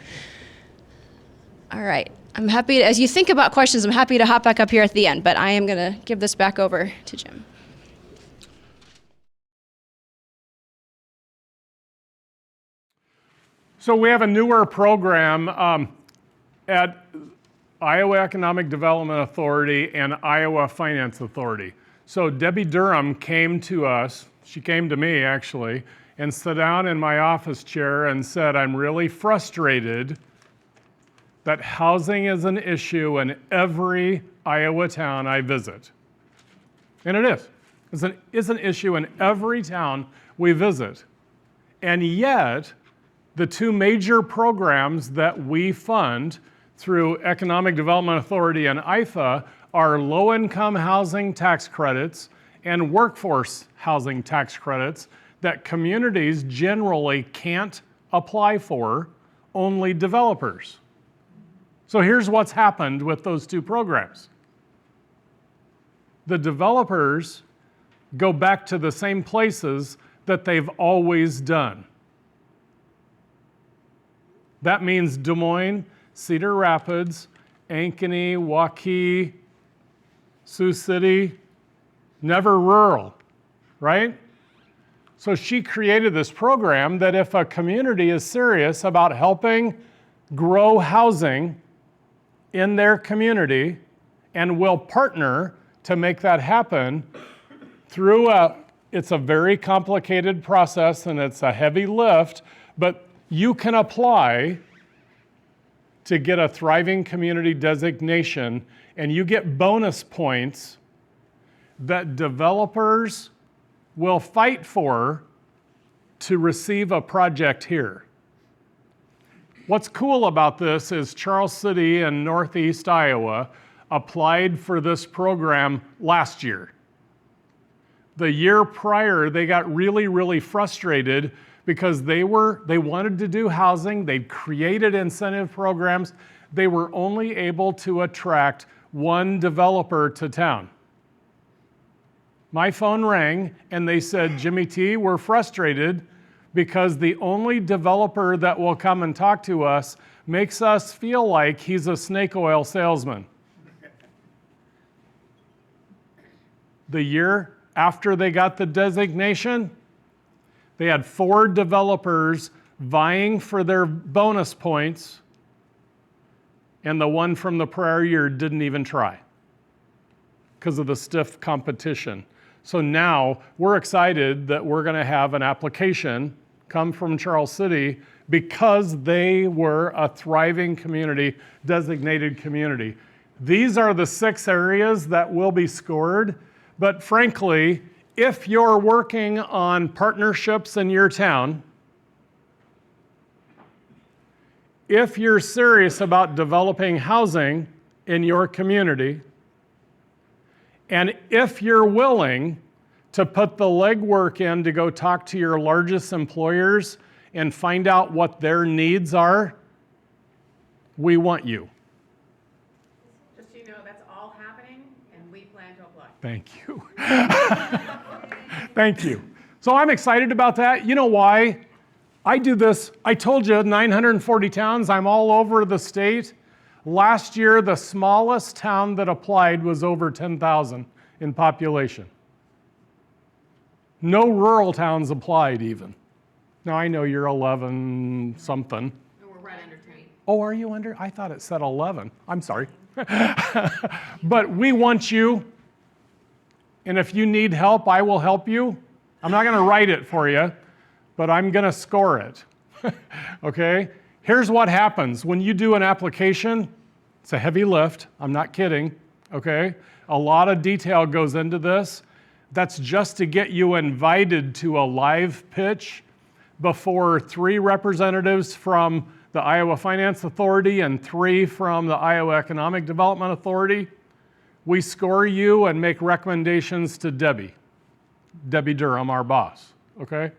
All right. I'm happy as you think about questions, I'm happy to hop back up here at the end, but I am going to give this back over to Jim. So we have a newer program at Iowa Economic Development Authority and Iowa Finance Authority. So Debbie Durham came to us, she came to me actually, and sat down in my office chair and said, I'm really frustrated that housing is an issue in every Iowa town I visit. And it is. It's an issue in every town we visit. And yet, the two major programs that we fund through Economic Development Authority and IFA are low-income housing tax credits and workforce housing tax credits that communities generally can't apply for, only developers. So here's what's happened with those two programs. The developers go back to the same places that they've always done. That means Des Moines, Cedar Rapids, Ankeny, Waukee, Sioux City, never rural, right? So she created this program that if a community is serious about helping grow housing in their community and will partner to make that happen through it's a very complicated process and it's a heavy lift, but you can apply to get a thriving community designation, and you get bonus points that developers will fight for to receive a project here. What's cool about this is Charles City in Northeast Iowa applied for this program last year. The year prior, they got really, really frustrated because they wanted to do housing, they'd created incentive programs, they were only able to attract one developer to town. My phone rang and they said, Jimmy T, we're frustrated because the only developer that will come and talk to us makes us feel like he's a snake oil salesman. The year after they got the designation, they had 4 developers vying for their bonus points, and the one from the prior year didn't even try because of the stiff competition. So now we're excited that we're going to have an application come from Charles City because they were a thriving community, designated community. These are the 6 areas that will be scored, but frankly, if you're working on partnerships in your town, if you're serious about developing housing in your community, and if you're willing to put the legwork in to go talk to your largest employers and find out what their needs are, we want you. Just so you know, that's all happening, and we plan to apply. Thank you. Thank you. So I'm excited about that. You know why? I do this, I told you, 940 towns. I'm all over the state. Last year, the smallest town that applied was over 10,000 in population. No rural towns applied even. Now I know you're 11 something. We're right under 10. Oh, are you under? I thought it said 11. I'm sorry. But we want you, and if you need help, I will help you. I'm not going to write it for you, but I'm going to score it. Okay? Here's what happens when you do an application. It's a heavy lift. I'm not kidding. Okay? A lot of detail goes into this. That's just to get you invited to a live pitch before 3 representatives from the Iowa Finance Authority and 3 from the Iowa Economic Development Authority. We score you and make recommendations to Debbie Durham, our boss, okay?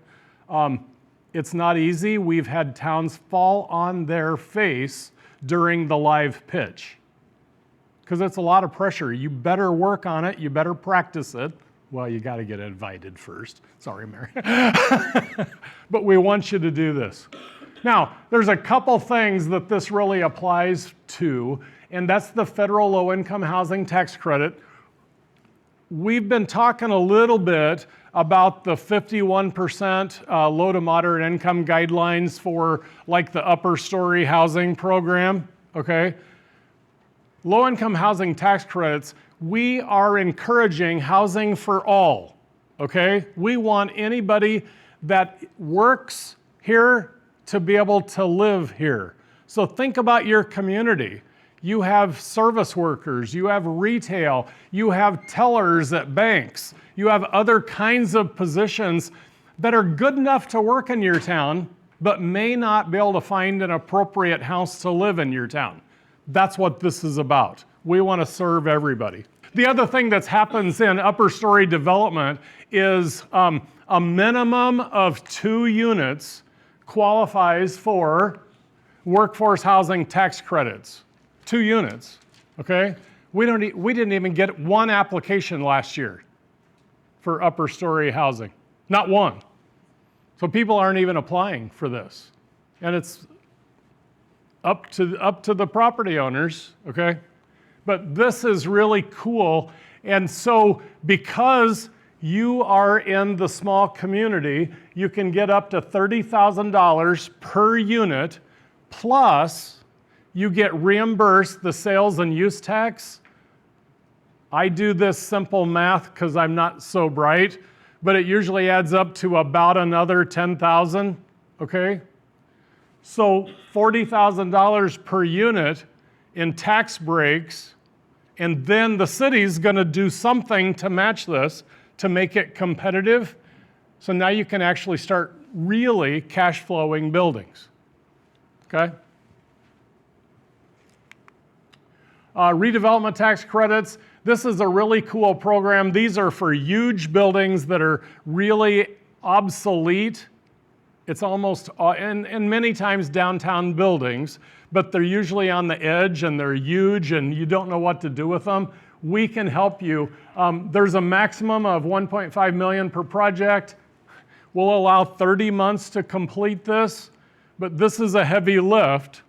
It's not easy. We've had towns fall on their face during the live pitch because it's a lot of pressure. You better work on it. You better practice it. Well, you got to get invited first. Sorry, Mary. But we want you to do this. Now, there's a couple things that this really applies to, and that's the federal low-income housing tax credit. We've been talking a little bit about the 51% low to moderate income guidelines for like the upper story housing program, okay? Low-income housing tax credits, we are encouraging housing for all, okay? We want anybody that works here to be able to live here. So think about your community. You have service workers, you have retail, you have tellers at banks, you have other kinds of positions that are good enough to work in your town, but may not be able to find an appropriate house to live in your town. That's what this is about. We want to serve everybody. The other thing that happens in upper story development is a minimum of 2 units qualifies for workforce housing tax credits. 2 units, okay? We didn't even get 1 application last year for upper story housing. Not 1. So people aren't even applying for this. And it's up to the property owners, okay? But this is really cool. And so because you are in the small community, you can get up to $30,000 per unit, plus you get reimbursed the sales and use tax. I do this simple math because I'm not so bright, but it usually adds up to about another $10,000, okay? So $40,000 per unit in tax breaks, and then the city's gonna do something to match this to make it competitive. So now you can actually start really cash flowing buildings, okay? Redevelopment tax credits. This is a really cool program. These are for huge buildings that are really obsolete. It's almost, and many times downtown buildings, but they're usually on the edge and they're huge and you don't know what to do with them. We can help you. There's a maximum of 1.5 million per project. We'll allow 30 months to complete this, but this is a heavy lift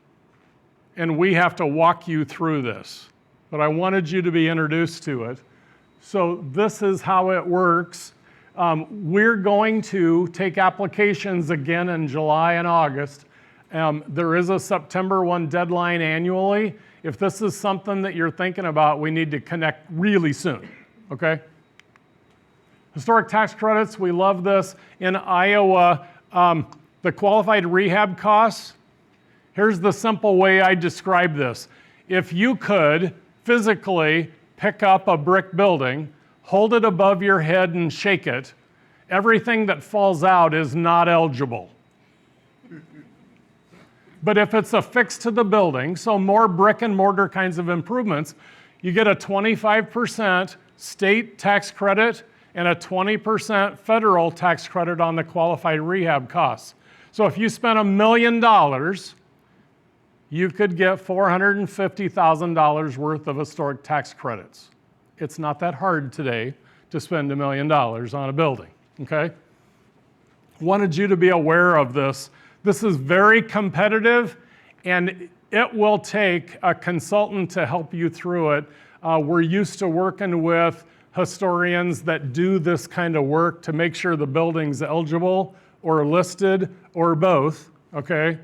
and we have to walk you through this. But I wanted you to be introduced to it. So this is how it works. We're going to take applications again in July and August. There is a September 1 deadline annually. If this is something that you're thinking about, we need to connect really soon, okay? Historic tax credits, we love this. In Iowa, the qualified rehab costs, here's the simple way I describe this. If you could physically pick up a brick building, hold it above your head and shake it, everything that falls out is not eligible. But if it's affixed to the building, so more brick and mortar kinds of improvements, you get a 25% state tax credit and a 20% federal tax credit on the qualified rehab costs. So if you spent $1 million, you could get $450,000 worth of historic tax credits. It's not that hard today to spend $1 million on a building, okay? Wanted you to be aware of this. This is very competitive, and it will take a consultant to help you through it. We're used to working with historians that do this kind of work to make sure the building's eligible or listed or both, okay,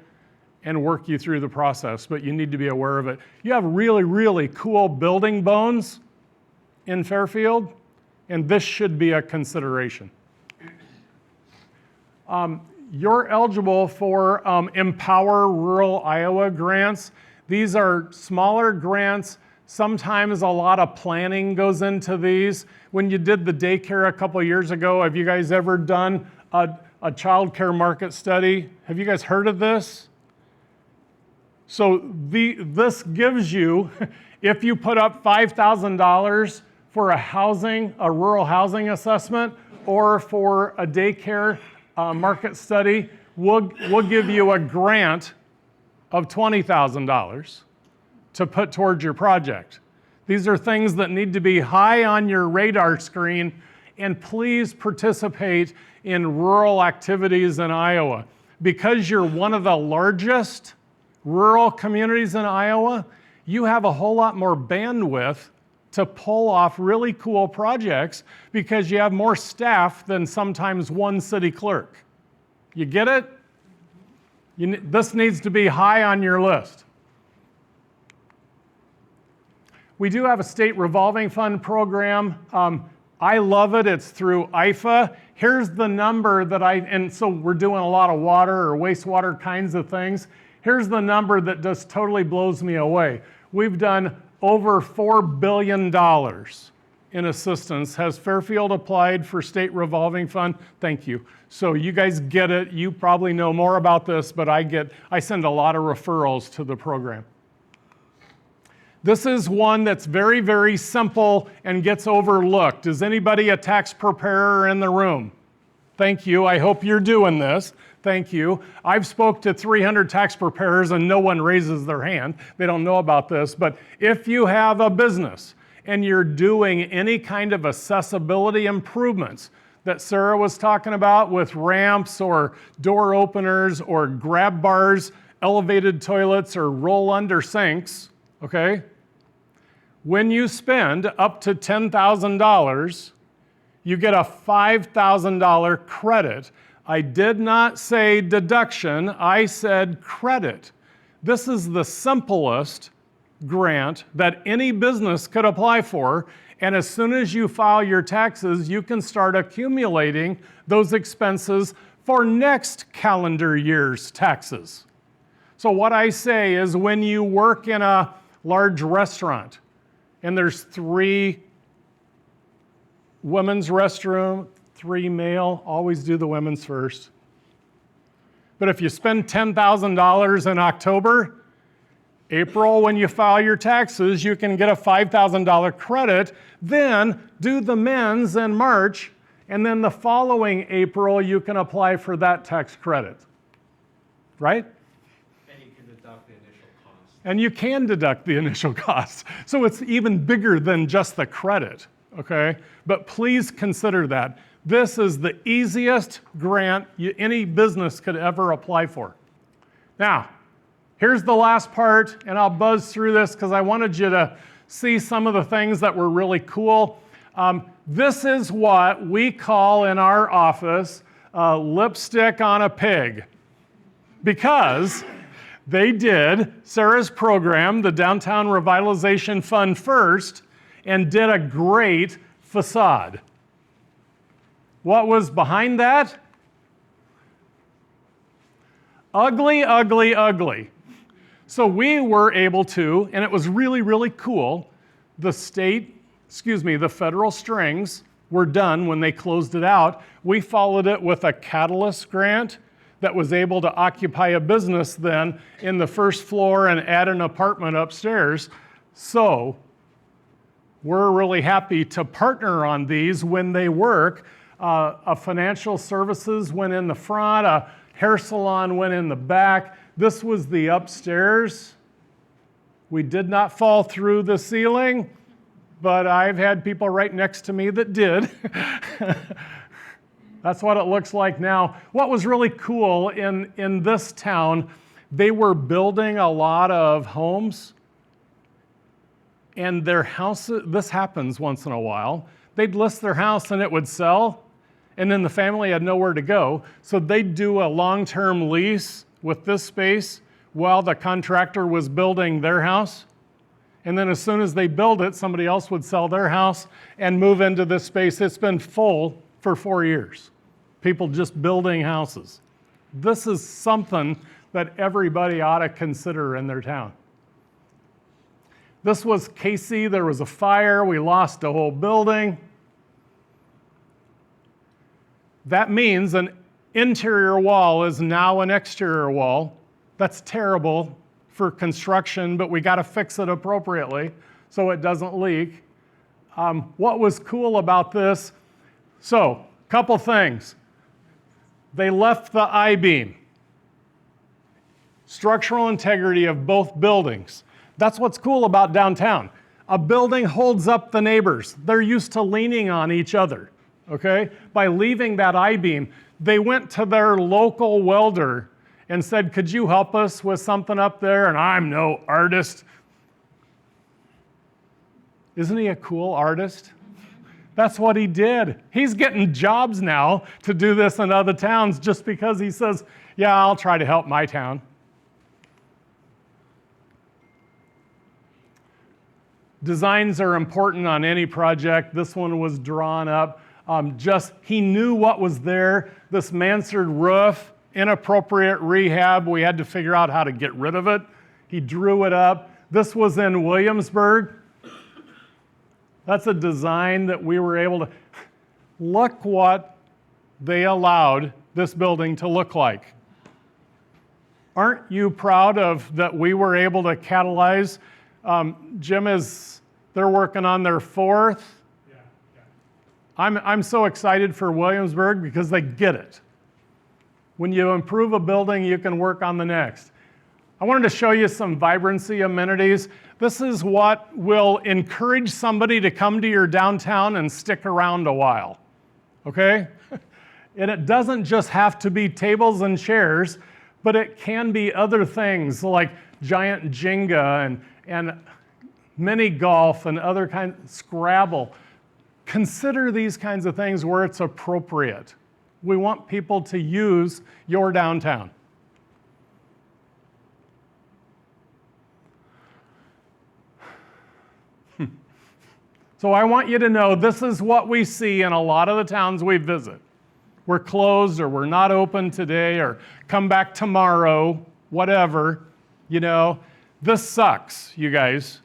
and work you through the process, but you need to be aware of it. You have really, really cool building bones in Fairfield, and this should be a consideration. You're eligible for Empower Rural Iowa grants. These are smaller grants. Sometimes a lot of planning goes into these. When you did the daycare a couple years ago, have you guys ever done a child care market study? Have you guys heard of this? So this gives you, if you put up $5,000 for a rural housing assessment or for a daycare market study, we'll give you a grant of $20,000 to put towards your project. These are things that need to be high on your radar screen, and please participate in rural activities in Iowa. Because you're one of the largest rural communities in Iowa, you have a whole lot more bandwidth to pull off really cool projects because you have more staff than sometimes one city clerk. You get it? This needs to be high on your list. We do have a state revolving fund program. I love it. It's through IFA. Here's the number that and so we're doing a lot of water or wastewater kinds of things. Here's the number that just totally blows me away. We've done over $4 billion in assistance. Has Fairfield applied for state revolving fund? Thank you. So you guys get it. You probably know more about this, but I send a lot of referrals to the program. This is one that's very, very simple and gets overlooked. Is anybody a tax preparer in the room? Thank you. I hope you're doing this. Thank you. I've spoke to 300 tax preparers and no one raises their hand. They don't know about this. But if you have a business and you're doing any kind of accessibility improvements that Sarah was talking about with ramps or door openers or grab bars, elevated toilets, or roll under sinks, okay? When you spend up to $10,000, you get a $5,000 credit. I did not say deduction, I said credit. This is the simplest grant that any business could apply for, and as soon as you file your taxes, you can start accumulating those expenses for next calendar year's taxes. So what I say is when you work in a large restaurant, and there's 3 women's restroom, 3 male, always do the women's first. But if you spend $10,000 in October, April, when you file your taxes, you can get a $5,000 credit, then do the men's in March, and then the following April, you can apply for that tax credit, right? And you can deduct the initial cost. So it's even bigger than just the credit, okay? But please consider that. This is the easiest grant any business could ever apply for. Now, here's the last part, and I'll buzz through this because I wanted you to see some of the things that were really cool. This is what we call in our office lipstick on a pig, because they did Sarah's program, the Downtown Revitalization Fund, first, and did a great facade. What was behind that? Ugly, ugly, ugly. So we were able to, and it was really, really cool, the federal strings were done when they closed it out. We followed it with a catalyst grant that was able to occupy a business then in the first floor and add an apartment upstairs. So we're really happy to partner on these when they work. A financial services went in the front, a hair salon went in the back. This was the upstairs. We did not fall through the ceiling, but I've had people right next to me that did. That's what it looks like now. What was really cool in this town, They were building a lot of homes, and their houses, this happens once in a while, they'd list their house and it would sell, and then the family had nowhere to go. So they'd do a long-term lease with this space while the contractor was building their house. And then as soon as they build it, somebody else would sell their house and move into this space. It's been full for 4 years. People just building houses. This is something that everybody ought to consider in their town. This was Casey. There was a fire. We lost a whole building. That means an interior wall is now an exterior wall. That's terrible for construction, but we got to fix it appropriately so it doesn't leak. What was cool about this? So, couple things. They left the I-beam. Structural integrity of both buildings. That's what's cool about downtown. A building holds up the neighbors. They're used to leaning on each other, okay? By leaving that I-beam, they went to their local welder and said, could you help us with something up there? And I'm no artist. Isn't he a cool artist? That's what he did. He's getting jobs now to do this in other towns just because he says, yeah, I'll try to help my town. Designs are important on any project. This one was drawn up. He knew what was there. This mansard roof, inappropriate rehab. We had to figure out how to get rid of it. He drew it up. This was in Williamsburg. That's a design that we were able to, look what they allowed this building to look like. Aren't you proud of that we were able to catalyze? Jim they're working on their 4th. Yeah. I'm so excited for Williamsburg because they get it. When you improve a building, you can work on the next. I wanted to show you some vibrancy amenities. This is what will encourage somebody to come to your downtown and stick around a while, okay? And it doesn't just have to be tables and chairs, but it can be other things like giant Jenga and mini golf and other kinds, Scrabble. Consider these kinds of things where it's appropriate. We want people to use your downtown. So I want you to know this is what we see in a lot of the towns we visit. We're closed or we're not open today or come back tomorrow, whatever, you know. This sucks, you guys.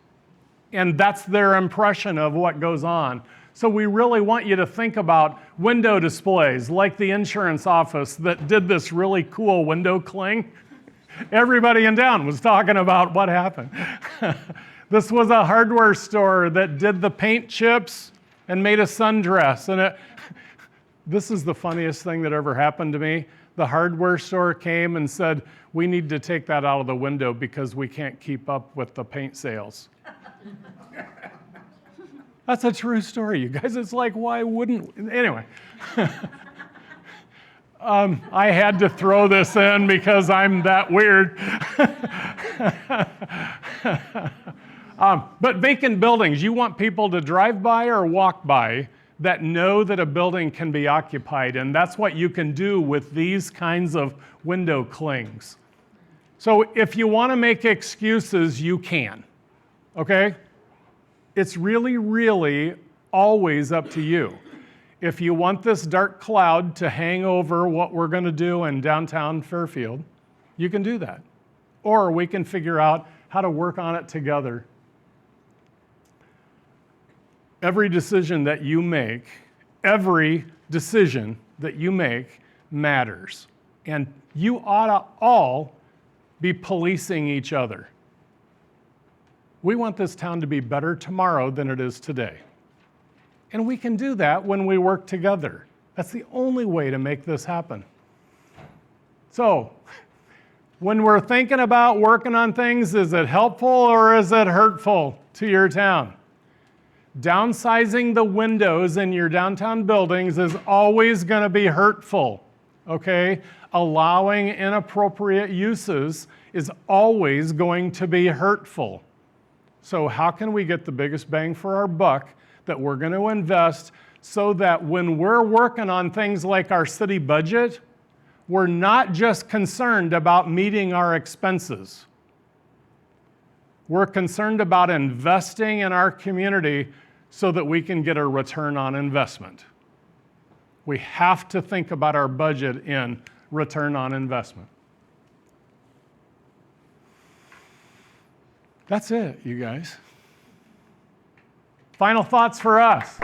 And that's their impression of what goes on. So we really want you to think about window displays like the insurance office that did this really cool window cling. Everybody in town was talking about what happened. This was a hardware store that did the paint chips and made a sundress. And this is the funniest thing that ever happened to me. The hardware store came and said, we need to take that out of the window because we can't keep up with the paint sales. That's a true story, you guys. It's like, why wouldn't, anyway. I had to throw this in because I'm that weird. But vacant buildings, you want people to drive by or walk by that know that a building can be occupied, and that's what you can do with these kinds of window clings. So if you want to make excuses, you can, okay? It's really, really always up to you. If you want this dark cloud to hang over what we're going to do in downtown Fairfield, you can do that. Or we can figure out how to work on it together. Every decision that you make matters. And you ought to all be policing each other. We want this town to be better tomorrow than it is today. And we can do that when we work together. That's the only way to make this happen. So, when we're thinking about working on things, is it helpful or is it hurtful to your town? Downsizing the windows in your downtown buildings is always going to be hurtful, okay? Allowing inappropriate uses is always going to be hurtful. So how can we get the biggest bang for our buck that we're going to invest so that when we're working on things like our city budget, we're not just concerned about meeting our expenses. We're concerned about investing in our community so that we can get a return on investment. We have to think about our budget in return on investment. That's it, you guys. Final thoughts for us.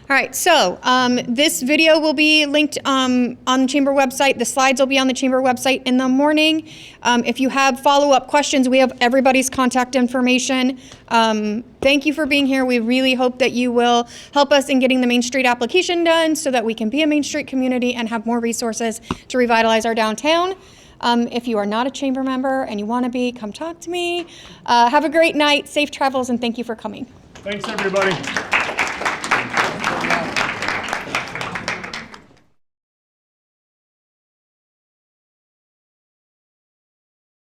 All right, so this video will be linked on the Chamber website. The slides will be on the Chamber website in the morning. If you have follow-up questions, we have everybody's contact information. Thank you for being here. We really hope that you will help us in getting the Main Street application done so that we can be a Main Street community and have more resources to revitalize our downtown. If you are not a Chamber member and you want to be, come talk to me. Have a great night, safe travels, and thank you for coming. Thanks, everybody.